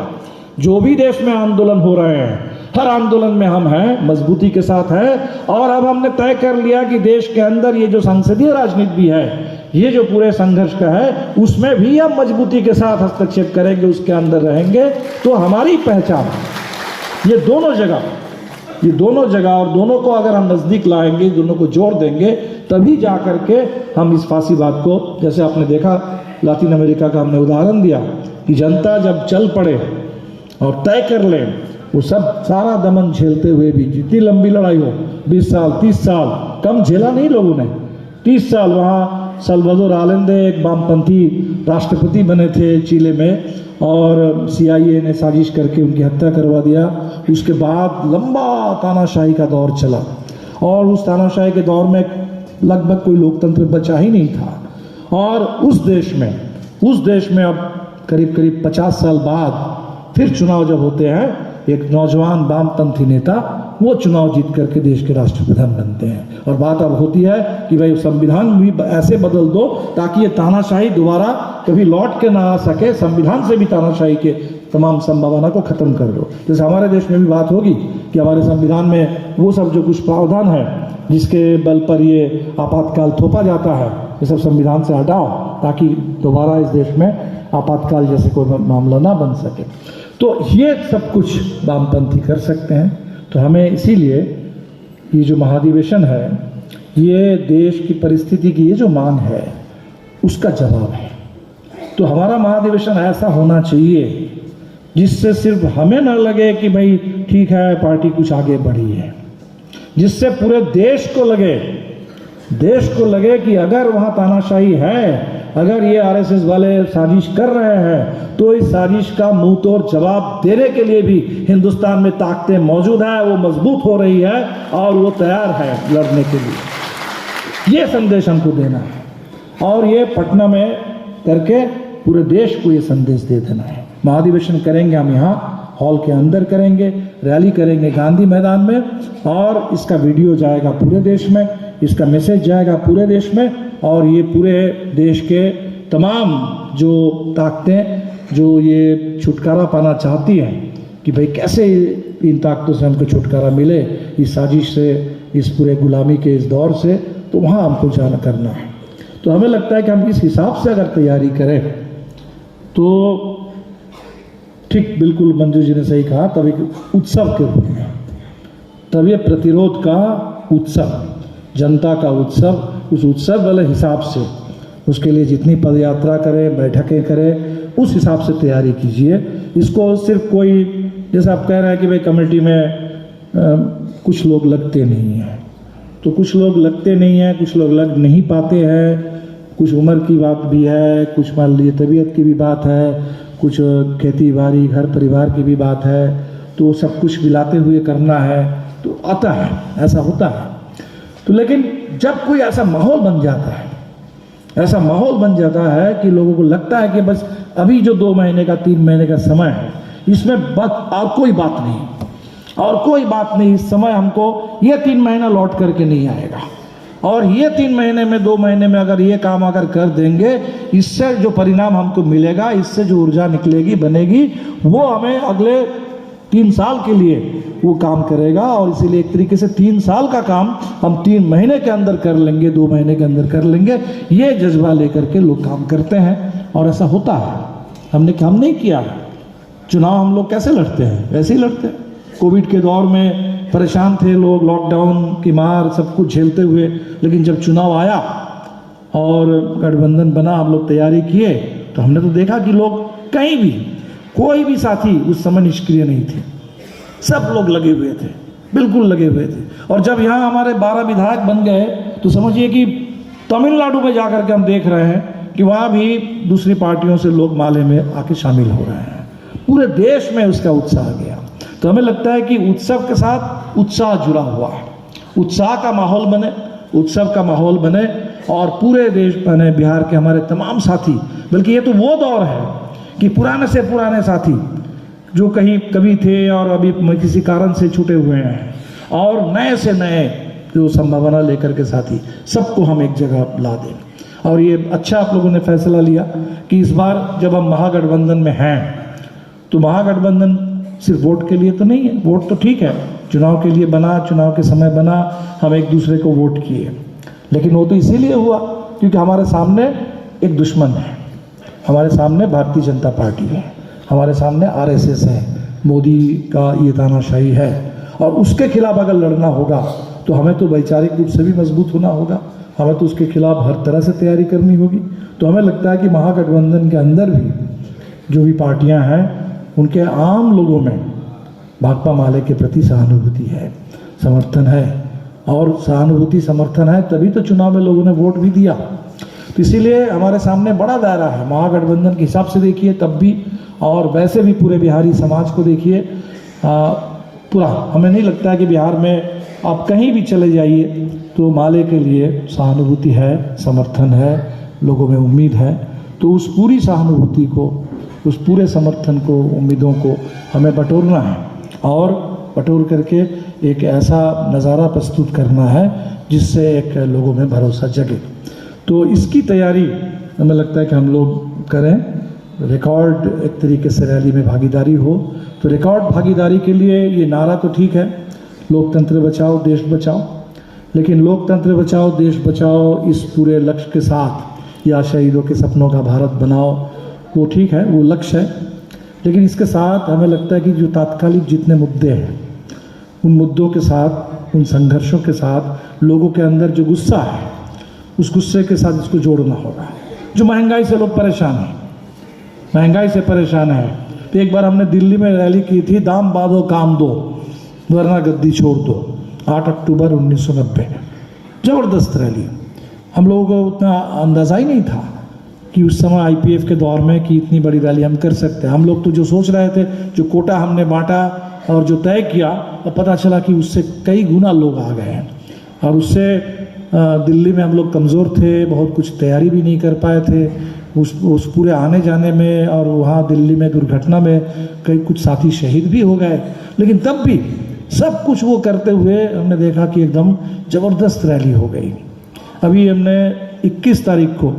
जो भी देश में आंदोलन हो रहे हैं हर आंदोलन में हम हैं, मजबूती के साथ है। और अब हमने तय कर लिया कि देश के अंदर ये जो संसदीय राजनीति भी है, ये जो पूरे संघर्ष का है, उसमें भी हम मजबूती के साथ हस्तक्षेप करेंगे, उसके अंदर रहेंगे। तो हमारी पहचान ये दोनों जगह और दोनों को अगर हम नज़दीक लाएंगे, दोनों को जोड़ देंगे, तभी जा करके हम इस फांसीवाद को, जैसे आपने देखा लातिन अमेरिका का हमने उदाहरण दिया कि जनता जब चल पड़े और तय कर ले, वो सब सारा दमन झेलते हुए भी, जितनी लंबी लड़ाई हो, 20 साल 30 साल, कम झेला नहीं लोगों ने, 30 साल। वहाँ साल्वाडोर आलेंदे एक वामपंथी राष्ट्रपति बने थे चिले में और CIA ने साजिश करके उनकी हत्या करवा दिया। उसके बाद लंबा तानाशाही का दौर चला और उस तानाशाही के दौर में लगभग कोई लोकतंत्र बचा ही नहीं था। और उस देश में अब करीब 50 साल बाद फिर चुनाव जब होते हैं, एक नौजवान वामपंथी नेता वो चुनाव जीत करके देश के राष्ट्रप्रधान बनते हैं। और बात अब होती है कि भाई संविधान भी ऐसे बदल दो ताकि ये तानाशाही दोबारा कभी लौट के ना आ सके, संविधान से भी तानाशाही के तमाम संभावना को खत्म कर दो। जैसे हमारे देश में भी बात होगी कि हमारे संविधान में वो सब जो कुछ प्रावधान है जिसके बल पर ये आपातकाल थोपा जाता है, ये सब संविधान से हटाओ ताकि दोबारा इस देश में आपातकाल जैसे कोई मामला ना बन सके। तो ये सब कुछ वामपंथी कर सकते हैं। तो हमें इसीलिए ये जो महाधिवेशन है, ये देश की परिस्थिति की ये जो मांग है उसका जवाब है। तो हमारा महाधिवेशन ऐसा होना चाहिए जिससे सिर्फ हमें न लगे कि भाई ठीक है पार्टी कुछ आगे बढ़ी है, जिससे पूरे देश को लगे कि अगर वहाँ तानाशाही है, अगर ये RSS वाले साजिश कर रहे हैं तो इस साजिश का मुंह तोड़ जवाब देने के लिए भी हिंदुस्तान में ताकतें मौजूद है, वो मजबूत हो रही है और वो तैयार है लड़ने के लिए। ये संदेश हमको देना है और ये पटना में करके पूरे देश को ये संदेश दे देना है। महाधिवेशन करेंगे हम यहाँ हॉल के अंदर करेंगे, रैली करेंगे गांधी मैदान में और इसका वीडियो जाएगा पूरे देश में, इसका मैसेज जाएगा पूरे देश में। और ये पूरे देश के तमाम जो ताकतें जो ये छुटकारा पाना चाहती हैं कि भाई कैसे इन ताकतों से हमको छुटकारा मिले, इस साजिश से, इस पूरे गुलामी के इस दौर से, तो वहाँ हमको जाना करना है। तो हमें लगता है कि हम इस हिसाब से अगर तैयारी करें तो ठीक बिल्कुल मंजू जी ने सही कहा, तब एक उत्सव के रूप में, तब ये प्रतिरोध का उत्सव, जनता का उत्सव, उस उत्सव वाले हिसाब से उसके लिए जितनी पदयात्रा करें, बैठकें करें, उस हिसाब से तैयारी कीजिए। इसको सिर्फ कोई जैसे आप कह रहे हैं कि भाई कमेटी में कुछ लोग लगते नहीं हैं, तो कुछ लोग लगते नहीं हैं, कुछ लोग लग नहीं पाते हैं, कुछ उम्र की बात भी है, कुछ मान लीजिए तबीयत की भी बात है, कुछ खेती बाड़ी घर परिवार की भी बात है, तो सब कुछ मिलाते हुए करना है तो आता है, ऐसा होता है। तो लेकिन जब कोई ऐसा माहौल बन जाता है, ऐसा माहौल बन जाता है कि लोगों को लगता है कि बस अभी जो 2 महीने का 3 महीने का समय है, इसमें बस और कोई बात नहीं, और कोई बात नहीं, इस समय हमको ये 3 महीना लौट करके नहीं आएगा, और ये 3 महीने में 2 महीने में अगर ये काम अगर कर देंगे, इससे जो परिणाम हमको मिलेगा, इससे जो ऊर्जा निकलेगी बनेगी, वो हमें अगले 3 साल के लिए वो काम करेगा। और इसीलिए एक तरीके से 3 साल का काम हम 3 महीने के अंदर कर लेंगे, 2 महीने के अंदर कर लेंगे, ये जज्बा लेकर के लोग काम करते हैं और ऐसा होता है। हमने काम नहीं किया, चुनाव हम लोग कैसे लड़ते हैं, वैसे ही लड़ते हैं। कोविड के दौर में परेशान थे लोग, लॉकडाउन की मार सब कुछ झेलते हुए, लेकिन जब चुनाव आया और गठबंधन बना, हम लोग तैयारी किए, तो हमने तो देखा कि लोग कहीं भी, कोई भी साथी उस समय निष्क्रिय नहीं थे, सब लोग लगे हुए थे, बिल्कुल लगे हुए थे। और जब यहाँ हमारे 12 विधायक बन गए, तो समझिए कि तमिलनाडु में जाकर के हम देख रहे हैं कि वहाँ भी दूसरी पार्टियों से लोग माले में आके शामिल हो रहे हैं, पूरे देश में उसका उत्साह आ गया। तो हमें लगता है कि उत्सव के साथ उत्साह जुड़ा हुआ है, उत्साह का माहौल बने, उत्सव का माहौल बने, और पूरे देश बने, बिहार के हमारे तमाम साथी, बल्कि ये तो वो दौर है कि पुराने से पुराने साथी जो कहीं कभी थे और अभी किसी कारण से छूटे हुए हैं, और नए से नए जो संभावना लेकर के साथी, सबको हम एक जगह ला दें। और ये अच्छा आप लोगों ने फैसला लिया कि इस बार जब हम महागठबंधन में हैं, तो महागठबंधन सिर्फ वोट के लिए तो नहीं है, वोट तो ठीक है, चुनाव के लिए बना, चुनाव के समय बना, हम एक दूसरे को वोट किए, लेकिन वो तो इसीलिए हुआ क्योंकि हमारे सामने एक दुश्मन है, हमारे सामने भारतीय जनता पार्टी है, हमारे सामने आरएसएस है, मोदी का ये तानाशाही है, और उसके खिलाफ अगर लड़ना होगा तो हमें तो वैचारिक रूप से भी मजबूत होना होगा, हमें तो उसके खिलाफ हर तरह से तैयारी करनी होगी। तो हमें लगता है कि महागठबंधन के अंदर भी जो भी पार्टियां हैं, उनके आम लोगों में भाकपा माले के प्रति सहानुभूति है, समर्थन है, और सहानुभूति समर्थन है तभी तो चुनाव में लोगों ने वोट भी दिया। तो इसीलिए हमारे सामने बड़ा दायरा है, महागठबंधन के हिसाब से देखिए तब भी, और वैसे भी पूरे बिहारी समाज को देखिए, पूरा हमें नहीं लगता है कि बिहार में आप कहीं भी चले जाइए तो माले के लिए सहानुभूति है, समर्थन है, लोगों में उम्मीद है। तो उस पूरी सहानुभूति को, उस पूरे समर्थन को, उम्मीदों को हमें बटोरना है, और बटोर करके एक ऐसा नज़ारा प्रस्तुत करना है जिससे एक लोगों में भरोसा जगे। तो इसकी तैयारी हमें लगता है कि हम लोग करें। रिकॉर्ड एक तरीके से रैली में भागीदारी हो, तो रिकॉर्ड भागीदारी के लिए ये नारा तो ठीक है, लोकतंत्र बचाओ देश बचाओ, लेकिन लोकतंत्र बचाओ देश बचाओ इस पूरे लक्ष्य के साथ, या शहीदों के सपनों का भारत बनाओ, वो ठीक है, वो लक्ष्य है, लेकिन इसके साथ हमें लगता है कि जो तात्कालिक जितने मुद्दे हैं, उन मुद्दों के साथ, उन संघर्षों के साथ लोगों के अंदर जो गुस्सा है, उस गुस्से के साथ इसको जोड़ना होगा। जो महंगाई से लोग परेशान हैं, महंगाई से परेशान है, तो एक बार हमने दिल्ली में रैली की थी, दाम बांधो काम दो वरना गद्दी छोड़ दो, 8 अक्टूबर 1990, ज़बरदस्त रैली। हम लोगों को उतना अंदाज़ा ही नहीं था कि उस समय आईपीएफ के दौर में कि इतनी बड़ी रैली हम कर सकते हैं। हम लोग तो जो सोच रहे थे, जो कोटा हमने बांटा और जो तय किया, और पता चला कि उससे कई गुना लोग आ गए हैं, और उससे दिल्ली में हम लोग कमज़ोर थे, बहुत कुछ तैयारी भी नहीं कर पाए थे उस पूरे आने जाने में, और वहाँ दिल्ली में दुर्घटना में कई कुछ साथी शहीद भी हो गए, लेकिन तब भी सब कुछ वो करते हुए हमने देखा कि एकदम ज़बरदस्त रैली हो गई। अभी हमने 21 तारीख को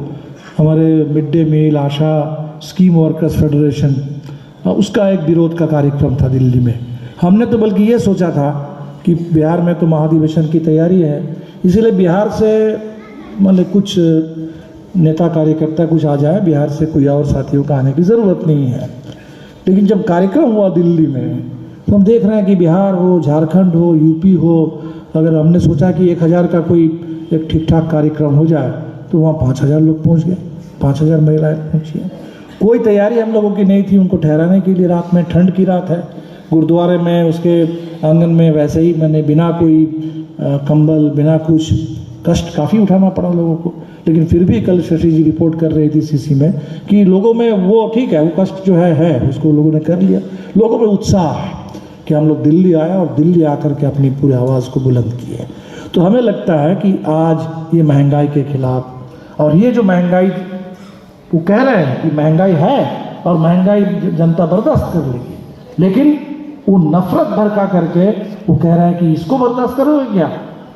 हमारे मिड डे मील आशा स्कीम वर्कर्स फेडरेशन, उसका एक विरोध का कार्यक्रम था दिल्ली में। हमने तो बल्कि ये सोचा था कि बिहार में तो महाधिवेशन की तैयारी है, इसीलिए बिहार से मतलब कुछ नेता कार्यकर्ता कुछ आ जाए, बिहार से कोई और साथियों का आने की ज़रूरत नहीं है। लेकिन जब कार्यक्रम हुआ दिल्ली में, तो हम देख रहे हैं कि बिहार हो, झारखंड हो, यूपी हो, अगर हमने सोचा कि 1000 का कोई एक ठीक ठाक कार्यक्रम हो जाए, तो वहाँ 5000 लोग पहुँच गए, 5000 महिलाएं पहुँची हैं। कोई तैयारी हम लोगों की नहीं थी उनको ठहराने के लिए। रात में, ठंड की रात है, गुरुद्वारे में उसके आंगन में वैसे ही मैंने बिना कोई कंबल, बिना कुछ, कष्ट काफ़ी उठाना पड़ा लोगों को। लेकिन फिर भी कल शशि जी रिपोर्ट कर रही थी सीसी में कि लोगों में वो ठीक है, वो कष्ट जो है उसको लोगों ने कर लिया। लोगों में उत्साह है कि हम लोग दिल्ली आए और दिल्ली आकर के अपनी पूरी आवाज़ को बुलंद किए। तो हमें लगता है कि आज ये महंगाई के खिलाफ, और ये जो महंगाई वो कह रहे हैं कि महंगाई है और महंगाई जनता बर्दाश्त कर लेगी, लेकिन वो नफरत भड़का करके वो कह रहे हैं कि इसको बर्दाश्त करोगे क्या?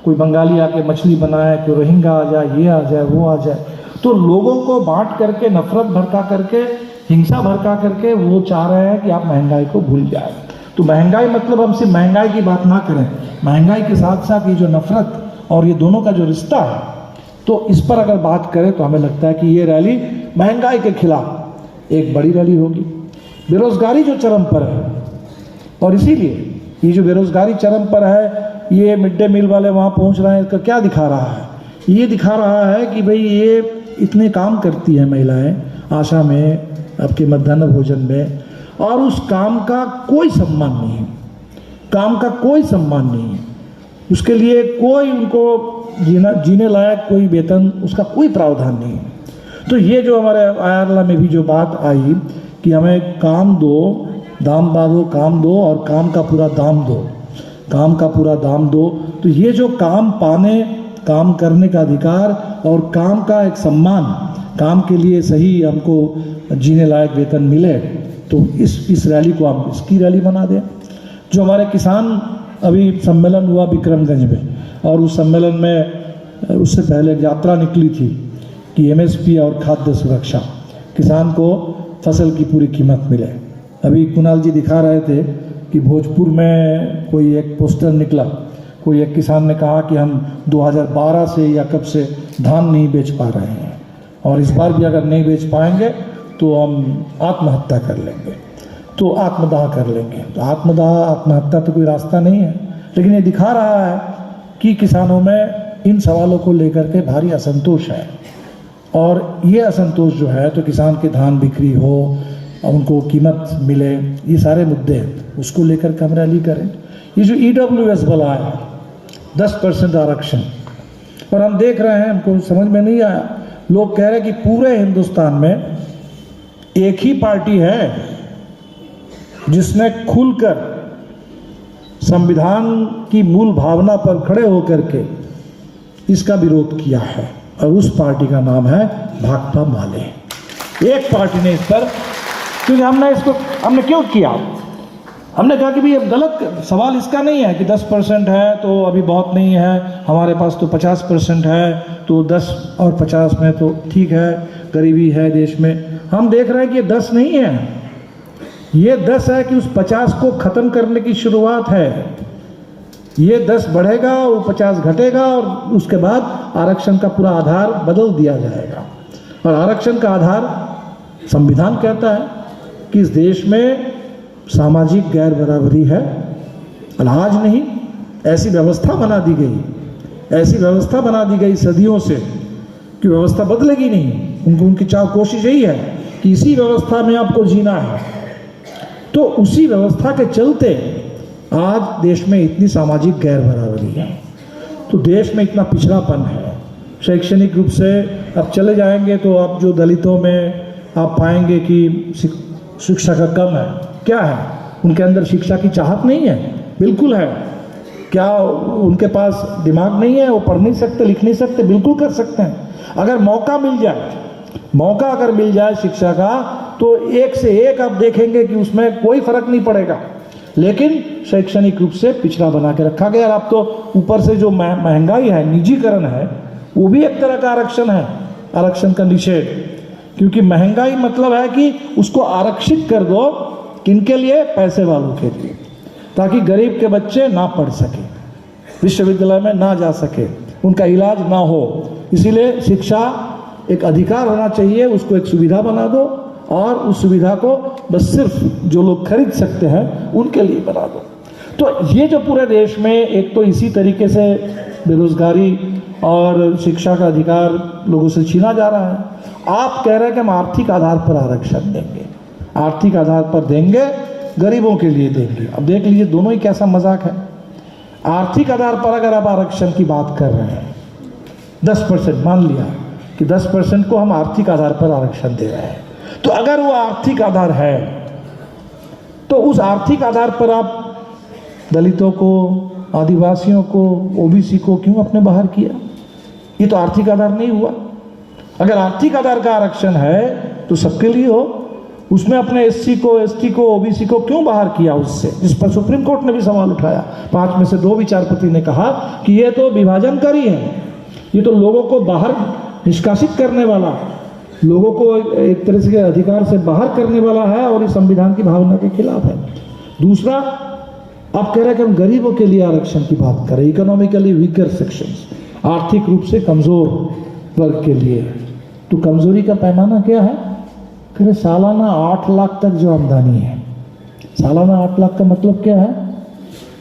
कोई बंगाली आके मछली बनाए, कोई रोहिंगा आ जाए, ये आ जाए, वो आ जाए। तो लोगों को बांट करके, नफरत भड़का करके, हिंसा भड़का करके वो चाह रहे हैं कि आप महंगाई को भूल जाए। तो महंगाई मतलब हम सिर्फ महंगाई की बात ना करें, महंगाई के साथ साथ ये जो नफरत और ये दोनों का जो रिश्ता है, तो इस पर अगर बात करें तो हमें लगता है कि ये रैली महंगाई के खिलाफ एक बड़ी रैली होगी। बेरोजगारी जो चरम पर है, और इसीलिए ये जो बेरोजगारी चरम पर है, ये मिड डे मील वाले वहाँ पहुँच रहे हैं, इसका क्या दिखा रहा है? ये दिखा रहा है कि भाई ये इतने काम करती हैं महिलाएं आशा में, आपके मध्याह्न भोजन में, और उस काम का कोई सम्मान नहीं है, काम का कोई सम्मान नहीं है, उसके लिए कोई उनको जीने लायक कोई वेतन, उसका कोई प्रावधान नहीं है। तो ये जो हमारे आयरला में भी जो बात आई कि हमें काम दो, दाम बांधो, काम दो और काम का पूरा दाम दो, काम का पूरा दाम दो, तो ये जो काम पाने, काम करने का अधिकार और काम का एक सम्मान, काम के लिए सही हमको जीने लायक वेतन मिले, तो इस रैली को हम इसकी रैली बना दें। जो हमारे किसान अभी सम्मेलन हुआ विक्रमगंज में, और उस सम्मेलन में उससे पहले एक यात्रा निकली थी कि एमएसपी और खाद्य सुरक्षा, किसान को फसल की पूरी कीमत मिले। अभी कुणाल जी दिखा रहे थे कि भोजपुर में कोई एक पोस्टर निकला, कोई एक किसान ने कहा कि हम 2012 से या कब से धान नहीं बेच पा रहे हैं, और इस बार भी अगर नहीं बेच पाएंगे तो हम आत्महत्या कर लेंगे, तो आत्मदाह कर लेंगे। तो आत्मदाह, आत्महत्या तो कोई रास्ता नहीं है, लेकिन ये दिखा रहा है कि किसानों में इन सवालों को लेकर के भारी असंतोष है, और ये असंतोष जो है, तो किसान के धान बिक्री हो, उनको कीमत मिले, ये सारे मुद्दे हैं, उसको लेकर के हम रैली करें। ये जो EWS वाला है 10% आरक्षण, और हम देख रहे हैं, हमको समझ में नहीं आया, लोग कह रहे हैं कि पूरे हिंदुस्तान में एक ही पार्टी है जिसने खुलकर संविधान की मूल भावना पर खड़े होकर के इसका विरोध किया है, और उस पार्टी का नाम है भाकपा माले। एक पार्टी ने इस पर, क्योंकि हमने क्यों किया, हमने कहा कि भाई अब गलत सवाल इसका नहीं है कि 10% है तो अभी बहुत नहीं है, हमारे पास तो 50% है, तो 10 और 50 में तो ठीक है, गरीबी है देश में। हम देख रहे हैं कि ये 10 नहीं है, ये 10 है कि उस 50 को ख़त्म करने की शुरुआत है। ये 10 बढ़ेगा, वो 50 घटेगा, और उसके बाद आरक्षण का पूरा आधार बदल दिया जाएगा। और आरक्षण का आधार संविधान कहता है कि इस देश में सामाजिक गैर बराबरी है, और आज नहीं, ऐसी व्यवस्था बना दी गई, ऐसी व्यवस्था बना दी गई सदियों से कि व्यवस्था बदलेगी नहीं। उनकी कोशिश यही है कि इसी व्यवस्था में आपको जीना है। तो उसी व्यवस्था के चलते आज देश में इतनी सामाजिक गैर बराबरी है, तो देश में इतना पिछड़ापन है। शैक्षणिक रूप से अब चले जाएंगे तो आप जो दलितों में आप पाएंगे कि शिक्षा का कम है। क्या है, उनके अंदर शिक्षा की चाहत नहीं है? बिल्कुल है। क्या उनके पास दिमाग नहीं है, वो पढ़ नहीं सकते, लिख नहीं सकते? बिल्कुल कर सकते हैं। अगर मौका मिल जाए, मौका अगर मिल जाए शिक्षा का, तो एक से एक आप देखेंगे कि उसमें कोई फर्क नहीं पड़ेगा। लेकिन शैक्षणिक रूप से पिछड़ा बना के रखा गया। अब तो ऊपर से जो महंगाई है, निजीकरण है, वो भी एक तरह का आरक्षण है, आरक्षण का निषेध। क्योंकि महंगाई मतलब है कि उसको आरक्षित कर दो, किनके लिए? पैसे वालों के लिए, ताकि गरीब के बच्चे ना पढ़ सके, विश्वविद्यालय में ना जा सके, उनका इलाज ना हो। इसीलिए शिक्षा एक अधिकार होना चाहिए, उसको एक सुविधा बना दो, और उस सुविधा को बस सिर्फ जो लोग खरीद सकते हैं उनके लिए बना दो। तो ये जो पूरे देश में एक तो इसी तरीके से बेरोजगारी और शिक्षा का अधिकार लोगों से छीना जा रहा है। आप कह रहे हैं कि हम आर्थिक आधार पर आरक्षण देंगे, आर्थिक आधार पर देंगे, गरीबों के लिए देंगे। अब देख लीजिए दोनों ही कैसा मजाक है। आर्थिक आधार पर अगर आप आरक्षण की बात कर रहे हैं, 10% मान लिया कि 10% को हम आर्थिक आधार पर आरक्षण दे रहे हैं, तो अगर वो आर्थिक आधार है तो उस आर्थिक आधार पर आप दलितों को, आदिवासियों को, ओबीसी को क्यों अपने बाहर किया? ये तो आर्थिक आधार नहीं हुआ। अगर आर्थिक आधार का आरक्षण है तो सबके लिए हो, उसमें अपने एससी को, एसटी को, ओबीसी को क्यों बाहर किया उससे, जिस पर सुप्रीम कोर्ट ने भी सवाल उठाया। 5 में से 2 विचारपति ने कहा कि ये तो विभाजनकारी है, ये तो लोगों को बाहर निष्कासित करने वाला, लोगों को एक तरह से अधिकार से बाहर करने वाला है और इस संविधान की भावना के खिलाफ है। दूसरा, आप कह रहे हैं कि हम गरीबों के लिए आरक्षण की बात करें, इकोनॉमिकली वीकर सेक्शंस, आर्थिक रूप से कमजोर वर्ग के लिए। तो कमजोरी का पैमाना क्या है? कह सालाना 8 लाख तक जो आमदनी है। सालाना 8 लाख का मतलब क्या है?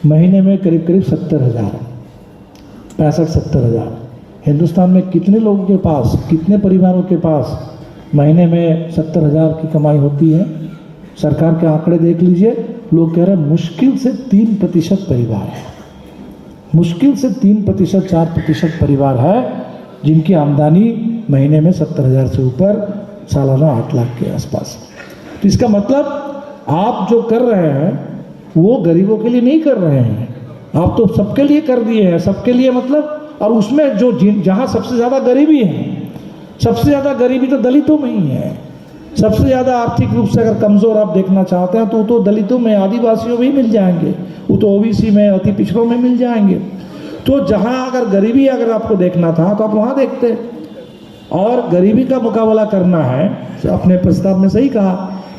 महीने में करीब करीब 70,000, 65-70 हज़ार। हिंदुस्तान में कितने लोगों के पास, कितने परिवारों के पास महीने में 70,000 की कमाई होती है? सरकार के आंकड़े देख लीजिए, लोग कह रहे हैं मुश्किल से 3% परिवार है, मुश्किल से 3%, 4% परिवार है जिनकी आमदनी महीने में 70,000 से ऊपर, सालाना 8 लाख के आसपास। तो इसका मतलब आप जो कर रहे हैं वो गरीबों के लिए नहीं कर रहे हैं, आप तो सबके लिए कर दिए हैं। सबके लिए मतलब, और उसमें जो जहाँ सबसे ज़्यादा गरीबी है, सबसे ज़्यादा गरीबी तो दलितों में ही है। सबसे ज़्यादा आर्थिक रूप से अगर कमज़ोर आप देखना चाहते हैं तो दलितों में, आदिवासियों में ही मिल जाएंगे, वो तो ओबीसी में, अति पिछड़ों में मिल जाएंगे। तो जहाँ अगर गरीबी अगर आपको देखना था तो आप वहाँ देखते। और गरीबी का मुकाबला करना है, तो अपने प्रस्ताव में सही कहा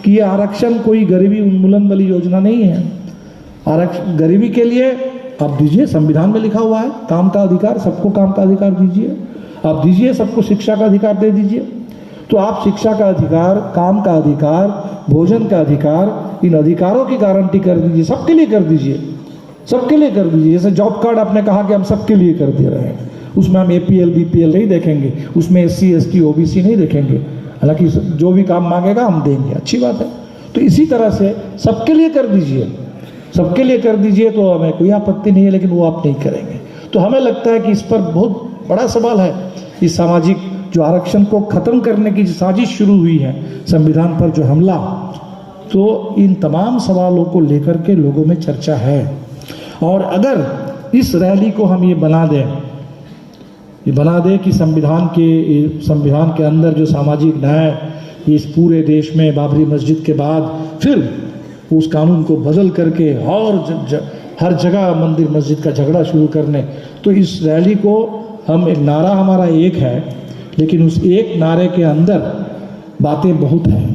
कि ये आरक्षण कोई गरीबी उन्मूलन वाली योजना नहीं है। आरक्षण गरीबी के लिए आप दीजिए, संविधान में लिखा हुआ है काम का अधिकार, सबको काम का अधिकार दीजिए, आप दीजिए सबको शिक्षा का अधिकार दे दीजिए। तो आप शिक्षा का अधिकार, काम का अधिकार, भोजन का अधिकार, इन अधिकारों की गारंटी कर दीजिए, सबके लिए कर दीजिए, सबके लिए कर दीजिए। जैसे जॉब कार्ड आपने कहा कि हम सबके लिए कर दे रहे हैं, उसमें हम APL BPL नहीं देखेंगे, उसमें SC ST OBC नहीं देखेंगे, हालांकि जो भी काम मांगेगा हम देंगे, अच्छी बात है। तो इसी तरह से सबके लिए कर दीजिए, सबके लिए कर दीजिए, तो हमें कोई आपत्ति नहीं है, लेकिन वो आप नहीं करेंगे। तो हमें लगता है कि इस पर बहुत बड़ा सवाल है। इस सामाजिक जो आरक्षण को ख़त्म करने की जो साजिश शुरू हुई है, संविधान पर जो हमला, तो इन तमाम सवालों को लेकर के लोगों में चर्चा है। और अगर इस रैली को हम ये बना दें कि संविधान के अंदर जो सामाजिक न्याय इस पूरे देश में बाबरी मस्जिद के बाद फिर उस कानून को बदल करके और हर जगह मंदिर मस्जिद का झगड़ा शुरू करने, तो इस रैली को हम, एक नारा हमारा एक है, लेकिन उस एक नारे के अंदर बातें बहुत हैं।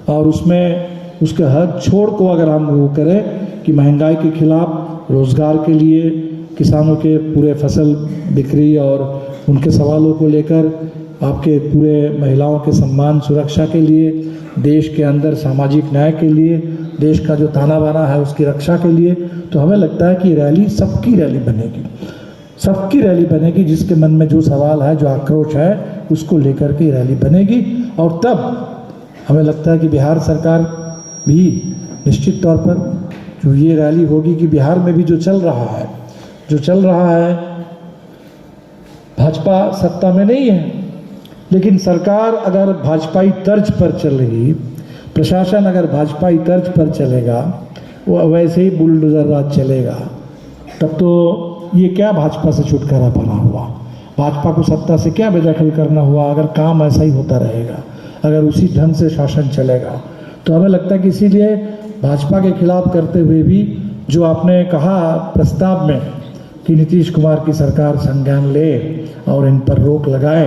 और उसमें उसके हर छोड़ को अगर हम वो करें कि महंगाई के खिलाफ, रोज़गार के लिए, किसानों के पूरे फसल बिक्री और उनके सवालों को लेकर, आपके पूरे महिलाओं के सम्मान सुरक्षा के लिए, देश के अंदर सामाजिक न्याय के लिए, देश का जो ताना बाना है उसकी रक्षा के लिए, तो हमें लगता है कि रैली सबकी रैली बनेगी, सबकी रैली बनेगी। जिसके मन में जो सवाल है, जो आक्रोश है, उसको लेकर के रैली बनेगी। और तब हमें लगता है कि बिहार सरकार भी निश्चित तौर पर जो ये रैली होगी कि बिहार में भी जो चल रहा है, भाजपा सत्ता में नहीं है, लेकिन सरकार अगर भाजपाई तर्ज पर चलेगी, प्रशासन अगर भाजपाई तर्ज पर चलेगा, वो वैसे ही बुलडोजर राज चलेगा, तब तो ये क्या भाजपा से छुटकारा पाना हुआ, भाजपा को सत्ता से क्या बेदखल करना हुआ। अगर काम ऐसा ही होता रहेगा, अगर उसी ढंग से शासन चलेगा, तो हमें लगता है कि इसीलिए भाजपा के खिलाफ करते हुए भी जो आपने कहा प्रस्ताव में कि नीतीश कुमार की सरकार संज्ञान ले और इन पर रोक लगाए,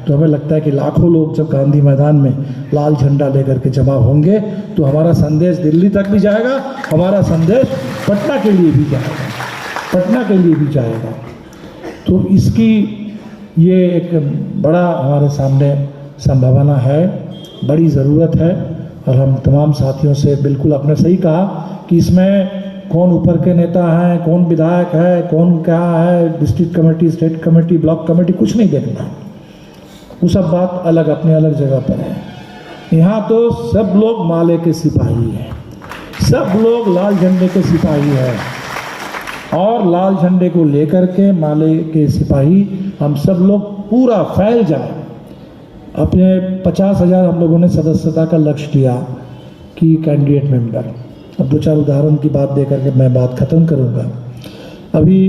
तो हमें लगता है कि लाखों लोग जब गांधी मैदान में लाल झंडा लेकर के जमा होंगे, तो हमारा संदेश दिल्ली तक भी जाएगा, हमारा संदेश पटना के लिए भी जाएगा, पटना के लिए भी जाएगा। तो इसकी ये एक बड़ा हमारे सामने संभावना है, बड़ी ज़रूरत है। और हम तमाम साथियों से बिल्कुल, आपने सही कहा कि इसमें कौन ऊपर के नेता हैं, कौन विधायक है, कौन क्या है, district committee, state committee, block committee, कुछ नहीं देखना, वो सब बात अलग, अपनी अलग जगह पर है। यहाँ तो सब लोग माले के सिपाही हैं, सब लोग लाल झंडे के सिपाही हैं और लाल झंडे को लेकर के माले के सिपाही हम सब लोग पूरा फैल जाए। अपने 50,000 हम लोगों ने सदस्यता का लक्ष्य लिया कि कैंडिडेट मेंबर। अब 2-4 उदाहरण की बात दे करके मैं बात ख़त्म करूँगा। अभी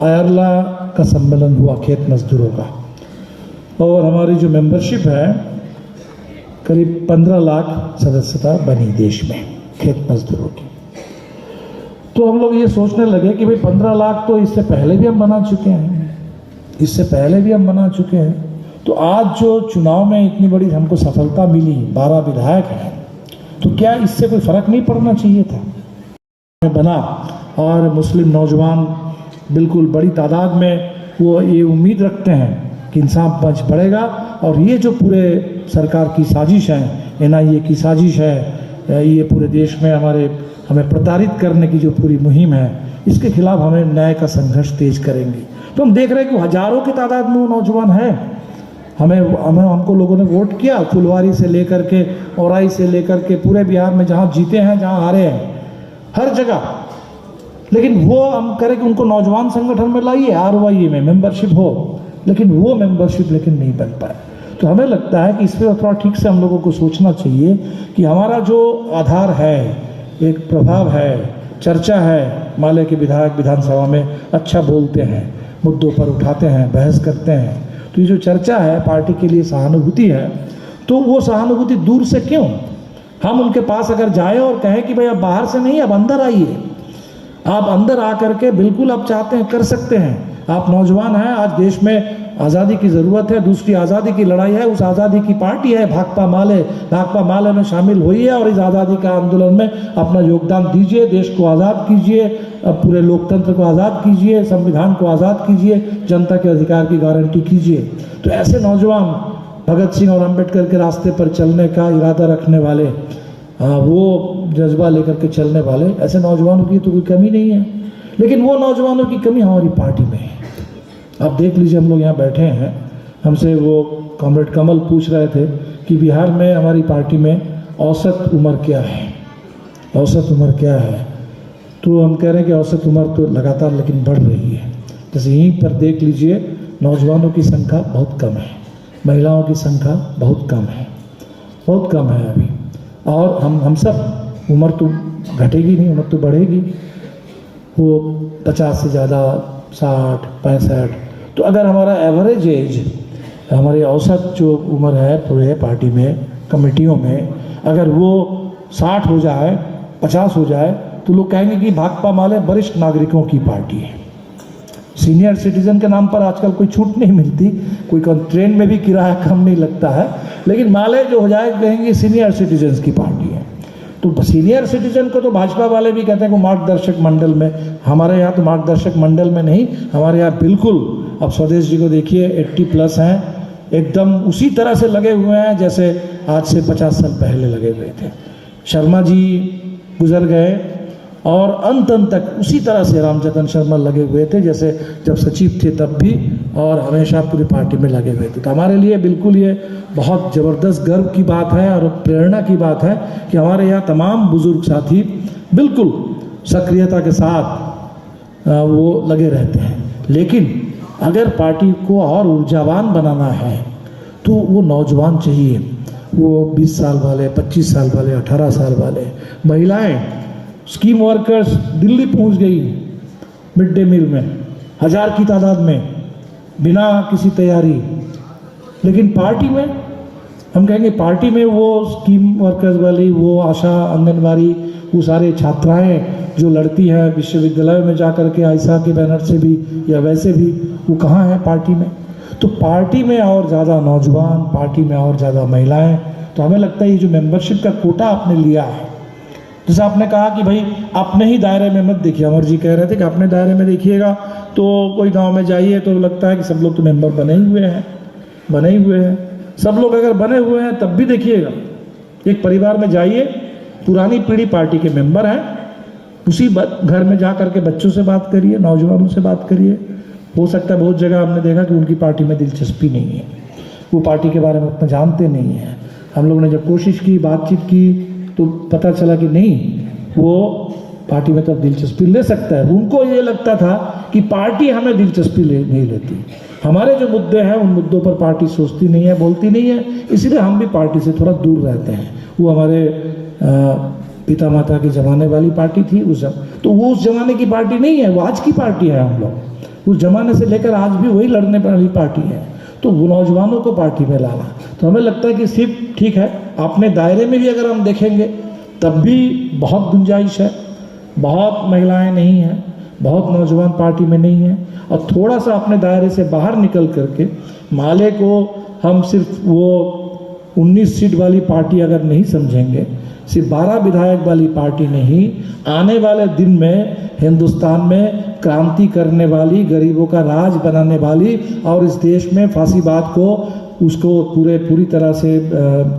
आयरला का सम्मेलन हुआ खेत मजदूरों का, और हमारी जो मेंबरशिप है करीब 15 लाख सदस्यता बनी देश में खेत मजदूरों की। तो हम लोग ये सोचने लगे कि भाई 15 लाख तो इससे पहले भी हम बना चुके हैं, इससे पहले भी हम बना चुके हैं। तो आज जो चुनाव में इतनी बड़ी हमको सफलता मिली, 12 विधायक हैं, तो क्या इससे कोई फर्क नहीं पड़ना चाहिए था? बना और मुस्लिम नौजवान बिल्कुल बड़ी तादाद में वो ये उम्मीद रखते हैं कि इंसाफ मंच बढ़ेगा, और ये जो पूरे सरकार की साजिश है, NIA की साजिश है, ये पूरे देश में हमें प्रताड़ित करने की जो पूरी मुहिम है, इसके खिलाफ हमें न्याय का संघर्ष तेज करेंगे। तो हम देख रहे हैं कि हजारों की तादाद में वो नौजवान है। हमको लोगों ने वोट किया, फुलवारी से लेकर के औराई से लेकर के पूरे बिहार में, जहाँ जीते हैं जहाँ हारे हैं, हर जगह। लेकिन वो हम करें कि उनको नौजवान संगठन में लाइए, ROI में मेंबरशिप हो, लेकिन वो मेंबरशिप नहीं बन पाए। तो हमें लगता है कि इस पर थोड़ा ठीक से हम लोगों को सोचना चाहिए कि हमारा जो आधार है, एक प्रभाव है, चर्चा है। माले के विधायक विधानसभा में अच्छा बोलते हैं, मुद्दों पर उठाते हैं, बहस करते हैं। तो ये जो चर्चा है, पार्टी के लिए सहानुभूति है, तो वो सहानुभूति दूर से क्यों? हम उनके पास अगर जाएं और कहें कि भाई आप बाहर से नहीं, अब अंदर आइए, आप अंदर आकर के बिल्कुल आप चाहते हैं कर सकते हैं। आप नौजवान हैं, आज देश में आज़ादी की ज़रूरत है, दूसरी आज़ादी की लड़ाई है, उस आज़ादी की पार्टी है भाकपा माले में शामिल होइए और इस आज़ादी का आंदोलन में अपना योगदान दीजिए। देश को आज़ाद कीजिए, पूरे लोकतंत्र को आज़ाद कीजिए, संविधान को आज़ाद कीजिए, जनता के अधिकार की गारंटी कीजिए। तो ऐसे नौजवान भगत सिंह और अम्बेडकर के रास्ते पर चलने का इरादा रखने वाले, वो जज्बा लेकर के चलने वाले ऐसे नौजवानों की तो कोई कमी नहीं है। लेकिन वो नौजवानों की कमी हमारी पार्टी में है। आप देख लीजिए, हम लोग यहाँ बैठे हैं, हमसे वो कॉमरेड कमल पूछ रहे थे कि बिहार में हमारी पार्टी में औसत उम्र क्या है, औसत उम्र क्या है। तो हम कह रहे हैं कि औसत उम्र तो लगातार लेकिन बढ़ रही है। जैसे यहीं पर देख लीजिए, नौजवानों की संख्या बहुत कम है, महिलाओं की संख्या बहुत कम है, बहुत कम है अभी। और हम सब, उम्र तो घटेगी नहीं, उम्र तो बढ़ेगी। वो 50 से ज़्यादा 60, 65। तो अगर हमारा एवरेज एज, हमारी औसत जो उम्र है पूरे पार्टी में, कमेटियों में, अगर वो 60 हो जाए, 50 हो जाए, तो लोग कहेंगे कि भाकपा माले वरिष्ठ नागरिकों की पार्टी है। सीनियर सिटीजन के नाम पर आजकल कोई छूट नहीं मिलती, कोई ट्रेन में भी किराया कम नहीं लगता है, लेकिन माले जो हो जाए कहेंगे सीनियर सिटीजन्स की पार्टी है। तो सीनियर सिटीजन को तो भाजपा वाले भी कहते हैं कि मार्गदर्शक मंडल में। हमारे यहाँ तो मार्गदर्शक मंडल में नहीं, हमारे यहाँ बिल्कुल, अब स्वदेश जी को देखिए 80+ हैं, एकदम उसी तरह से लगे हुए हैं जैसे आज से 50 साल पहले लगे हुए थे। शर्मा जी गुजर गए और अंत तक उसी तरह से रामजतन शर्मा लगे हुए थे जैसे जब सचिव थे तब भी, और हमेशा पूरी पार्टी में लगे हुए थे। तो हमारे लिए बिल्कुल ये बहुत ज़बरदस्त गर्व की बात है और प्रेरणा की बात है कि हमारे यहाँ तमाम बुजुर्ग साथी बिल्कुल सक्रियता के साथ वो लगे रहते हैं। लेकिन अगर पार्टी को और ऊर्जावान बनाना है तो वो नौजवान चाहिए, वो 20 साल वाले, 25 साल वाले, 18 साल वाले, महिलाएं, स्कीम वर्कर्स दिल्ली पहुंच गई मिड डे मील में 1000 की तादाद में, बिना किसी तैयारी। लेकिन पार्टी में हम कहेंगे, पार्टी में वो स्कीम वर्कर्स वाली, वो आशा, आंगनबाड़ी, वो सारे छात्राएं जो लड़ती हैं विश्वविद्यालय में जाकर के आयशा के बैनर से भी या वैसे भी, वो कहाँ है पार्टी में? तो पार्टी में और ज़्यादा नौजवान, पार्टी में और ज़्यादा महिलाएं। तो हमें लगता है ये जो मेंबरशिप का कोटा आपने लिया है, जैसे आपने कहा कि भाई अपने ही दायरे में मत देखिए, अमर जी कह रहे थे कि अपने दायरे में देखिएगा, तो कोई गांव में जाइए तो लगता है कि सब लोग तो मेंबर बने ही हुए हैं। सब लोग अगर बने हुए हैं तब भी देखिएगा, एक परिवार में जाइए, पुरानी पीढ़ी पार्टी के मेंबर हैं, उसी घर में जा करके बच्चों से बात करिए, नौजवानों से बात करिए। हो सकता है बहुत जगह हमने देखा कि उनकी पार्टी में दिलचस्पी नहीं है, वो पार्टी के बारे में उतना जानते नहीं हैं। हम लोगों ने जब कोशिश की, बातचीत की, तो पता चला कि नहीं, वो पार्टी में तब दिलचस्पी ले सकता है। उनको ये लगता था कि पार्टी हमें दिलचस्पी नहीं लेती, हमारे जो मुद्दे हैं उन मुद्दों पर पार्टी सोचती नहीं है, बोलती नहीं है, इसलिए हम भी पार्टी से थोड़ा दूर रहते हैं। वो हमारे पिता माता के ज़माने वाली पार्टी थी तो वो उस ज़माने की पार्टी नहीं है, वो आज की पार्टी है। हम लोग उस ज़माने से लेकर आज भी वही लड़ने वाली पार्टी है। तो वो नौजवानों को पार्टी में लाना, तो हमें लगता है कि सिर्फ ठीक है, अपने दायरे में भी अगर हम देखेंगे तब भी बहुत गुंजाइश है, बहुत महिलाएं नहीं हैं, बहुत नौजवान पार्टी में नहीं हैं। और थोड़ा सा अपने दायरे से बाहर निकल करके माले को हम सिर्फ वो 19 सीट वाली पार्टी अगर नहीं समझेंगे, सिर्फ 12 विधायक वाली पार्टी नहीं, आने वाले दिन में हिंदुस्तान में क्रांति करने वाली, गरीबों का राज बनाने वाली और इस देश में फांसीवाद को उसको पूरी तरह से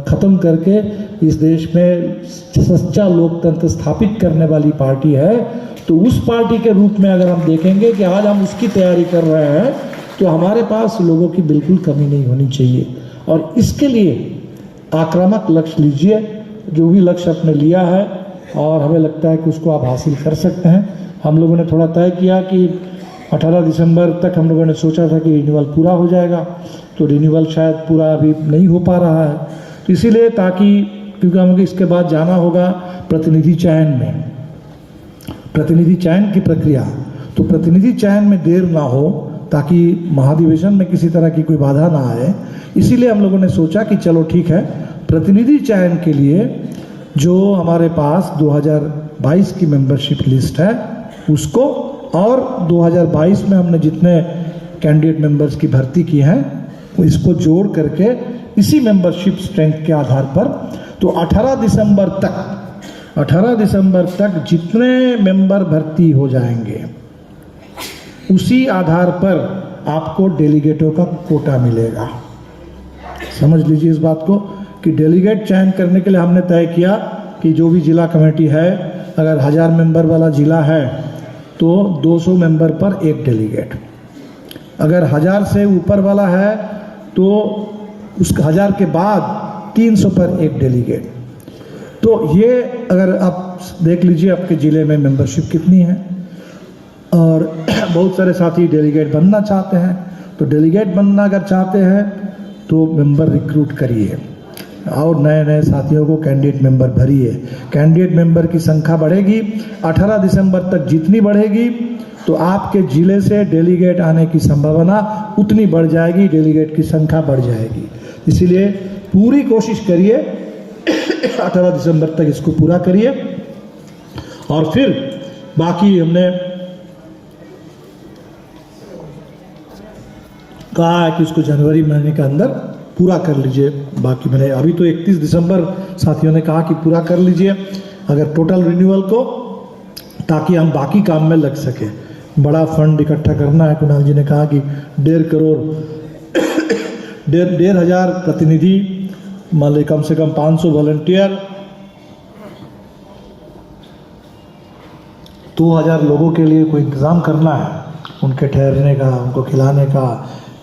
ख़त्म करके इस देश में सच्चा लोकतंत्र स्थापित करने वाली पार्टी है। तो उस पार्टी के रूप में अगर हम देखेंगे कि आज हम उसकी तैयारी कर रहे हैं, तो हमारे पास लोगों की बिल्कुल कमी नहीं होनी चाहिए। और इसके लिए आक्रामक लक्ष्य लीजिए, जो भी लक्ष्य आपने लिया है, और हमें लगता है कि उसको आप हासिल कर सकते हैं। हम लोगों ने थोड़ा तय किया कि 18 दिसंबर तक हम लोगों ने सोचा था कि रिन्यूअल पूरा हो जाएगा, तो रिन्यूअल शायद पूरा अभी नहीं हो पा रहा है। तो इसीलिए क्योंकि हमें इसके बाद जाना होगा प्रतिनिधि चयन में, प्रतिनिधि चयन की प्रक्रिया, तो प्रतिनिधि चयन में देर ना हो ताकि महाधिवेशन में किसी तरह की कोई बाधा ना आए। इसीलिए हम लोगों ने सोचा कि चलो ठीक है, प्रतिनिधि चयन के लिए जो हमारे पास 2022 की मेंबरशिप लिस्ट है उसको, और 2022 में हमने जितने कैंडिडेट मेंबर्स की भर्ती की है इसको जोड़ करके इसी मेंबरशिप स्ट्रेंथ के आधार पर, तो 18 दिसंबर तक जितने मेंबर भर्ती हो जाएंगे उसी आधार पर आपको डेलीगेटों का कोटा मिलेगा। समझ लीजिए इस बात को कि डेलीगेट चयन करने के लिए हमने तय किया कि जो भी जिला कमेटी है, अगर 1000 मेंबर वाला जिला है तो 200 मेंबर पर एक डेलीगेट, अगर 1000 से ऊपर वाला है तो उस 1000 के बाद 300 पर एक डेलीगेट। तो ये अगर आप देख लीजिए आपके ज़िले में मेंबरशिप कितनी है, और बहुत सारे साथी डेलीगेट बनना चाहते हैं, तो डेलीगेट बनना अगर चाहते हैं तो मेंबर रिक्रूट करिए और नए नए साथियों को कैंडिडेट मेंबर भरिए। कैंडिडेट मेंबर की संख्या बढ़ेगी, 18 दिसंबर तक जितनी बढ़ेगी तो आपके ज़िले से डेलीगेट आने की संभावना उतनी बढ़ जाएगी, डेलीगेट की संख्या बढ़ जाएगी। इसीलिए पूरी कोशिश करिए 18 दिसंबर तक इसको पूरा करिए, और फिर बाकी हमने कहा है कि इसको जनवरी महीने के अंदर पूरा कर लीजिए। बाकी मैंने अभी तो 31 दिसंबर साथियों ने कहा कि पूरा कर लीजिए अगर टोटल रिन्यूअल को, ताकि हम बाकी काम में लग सके। बड़ा फंड इकट्ठा करना है, कुणाल जी ने कहा कि 1.5 करोड़ 1,500 प्रतिनिधि, मान ली कम से कम 500 वॉलंटियर, 2000 लोगों के लिए कोई इंतज़ाम करना है, उनके ठहरने का, उनको खिलाने का।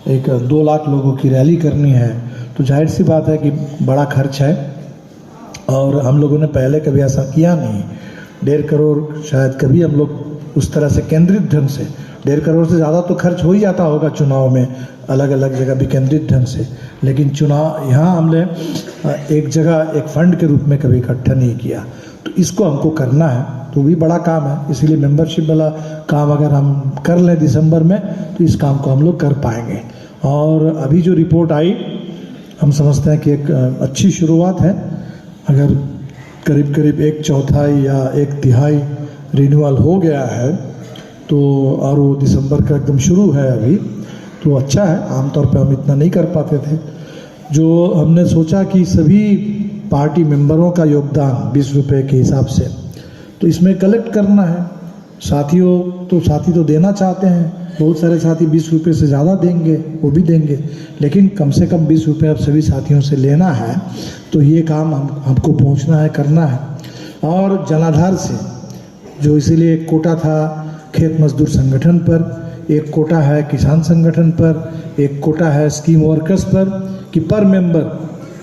एक 2 लाख लोगों की रैली करनी है, तो जाहिर सी बात है कि बड़ा खर्च है, और हम लोगों ने पहले कभी ऐसा किया नहीं। 1.5 करोड़ शायद कभी हम लोग उस तरह से केंद्रित ढंग से, 1.5 करोड़ से ज़्यादा तो खर्च हो ही जाता होगा चुनाव में, अलग अलग जगह भी केंद्रित ढंग से, लेकिन चुनाव यहाँ हमने एक जगह एक फंड के रूप में कभी इकट्ठा नहीं किया। तो इसको हमको करना है, तो भी बड़ा काम है। इसीलिए मेंबरशिप वाला काम अगर हम कर लें दिसंबर में तो इस काम को हम लोग कर पाएंगे। और अभी जो रिपोर्ट आई हम समझते हैं कि एक अच्छी शुरुआत है। अगर करीब करीब 1/4 या 1/3 रिन्यूअल हो गया है तो, और वो दिसंबर का एकदम शुरू है अभी, तो अच्छा है। आमतौर पे हम इतना नहीं कर पाते थे। जो हमने सोचा कि सभी पार्टी मेंबरों का योगदान 20 रुपये के हिसाब से, तो इसमें कलेक्ट करना है। साथी तो देना चाहते हैं, बहुत सारे साथी 20 रुपये से ज़्यादा देंगे, वो भी देंगे, लेकिन कम से कम 20 रुपये अब सभी साथियों से लेना है। तो ये काम हमको पहुंचना है, करना है। और जनाधार से जो, इसीलिए एक कोटा था खेत मजदूर संगठन पर, एक कोटा है किसान संगठन पर, एक कोटा है स्कीम वर्कर्स पर, कि पर मेंबर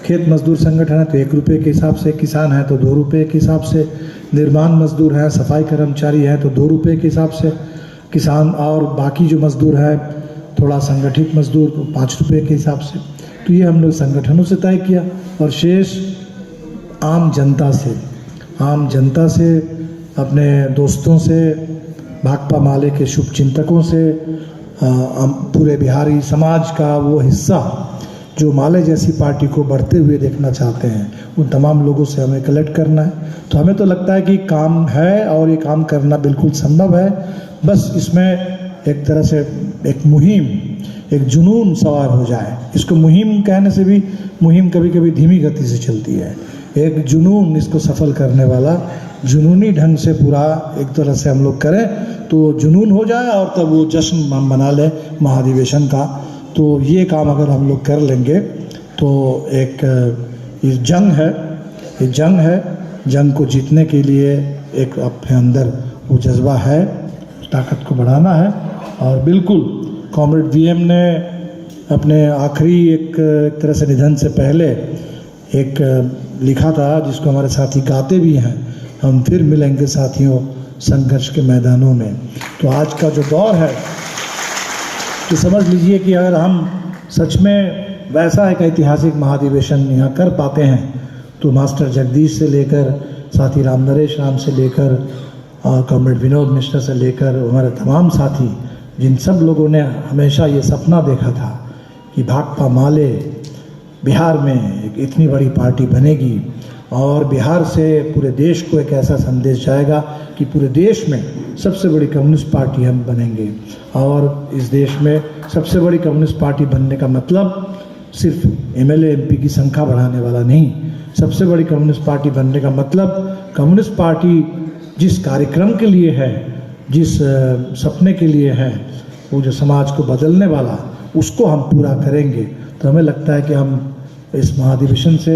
खेत मजदूर संगठन है तो 1 रुपये के हिसाब से, किसान है तो 2 रुपये के हिसाब से, निर्माण मजदूर हैं, सफाई कर्मचारी हैं तो 2 रुपये के हिसाब से, किसान और बाकी जो मजदूर है थोड़ा संगठित मजदूर तो 5 रुपये के हिसाब से। तो ये हम लोग संगठनों से तय किया और शेष आम जनता से अपने दोस्तों से, भाकपा माले के शुभ चिंतकों से, पूरे बिहारी समाज का वो हिस्सा जो माले जैसी पार्टी को बढ़ते हुए देखना चाहते हैं, उन तमाम लोगों से हमें कलेक्ट करना है। तो हमें तो लगता है कि काम है और ये काम करना बिल्कुल संभव है। बस इसमें एक तरह से एक मुहिम, एक जुनून सवार हो जाए। इसको मुहिम कहने से भी, मुहिम कभी कभी धीमी गति से चलती है। एक जुनून इसको सफल करने वाला, जुनूनी ढंग से पूरा एक तरह से हम लोग करें तो जुनून हो जाए और तब वो जश्न हम मना लें महाधिवेशन का। तो ये काम अगर हम लोग कर लेंगे तो एक ये जंग है, जंग को जीतने के लिए एक अपने अंदर वो जज्बा है, ताकत को बढ़ाना है। और बिल्कुल कॉमरेड वीएम ने अपने आखिरी एक तरह से निधन से पहले एक लिखा था, जिसको हमारे साथी गाते भी हैं, हम फिर मिलेंगे साथियों संघर्ष के मैदानों में। तो आज का जो दौर है तो समझ लीजिए कि अगर हम सच में वैसा एक ऐतिहासिक महाधिवेशन यहाँ कर पाते हैं तो मास्टर जगदीश से लेकर साथी राम नरेश राम से लेकर कॉमरेड विनोद मिश्रा से लेकर हमारे तमाम साथी, जिन सब लोगों ने हमेशा ये सपना देखा था कि भाकपा माले बिहार में एक इतनी बड़ी पार्टी बनेगी और बिहार से पूरे देश को एक ऐसा संदेश जाएगा कि पूरे देश में सबसे बड़ी कम्युनिस्ट पार्टी हम बनेंगे। और इस देश में सबसे बड़ी कम्युनिस्ट पार्टी बनने का मतलब सिर्फ एमएलए एमपी की संख्या बढ़ाने वाला नहीं। सबसे बड़ी कम्युनिस्ट पार्टी बनने का मतलब कम्युनिस्ट पार्टी जिस कार्यक्रम के लिए है, जिस सपने के लिए है, वो जो समाज को बदलने वाला, उसको हम पूरा करेंगे। तो हमें लगता है कि हम इस महाधिवेशन से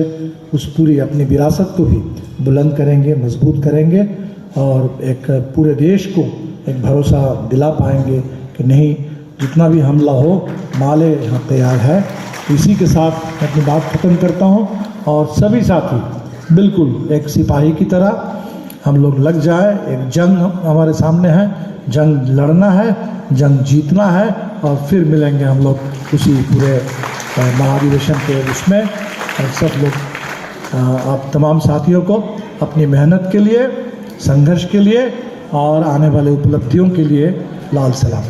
उस पूरी अपनी विरासत को भी बुलंद करेंगे, मजबूत करेंगे और एक पूरे देश को एक भरोसा दिला पाएंगे कि नहीं, जितना भी हमला हो माले यहाँ तैयार है। इसी के साथ अपनी बात खत्म करता हूँ और सभी साथी बिल्कुल एक सिपाही की तरह हम लोग लग जाए। एक जंग हमारे सामने है, जंग लड़ना है, जंग जीतना है और फिर मिलेंगे हम लोग उसी पूरे महाधिवेशन के उसमें। सब लोग आप तमाम साथियों को अपनी मेहनत के लिए, संघर्ष के लिए और आने वाले उपलब्धियों के लिए लाल सलाम।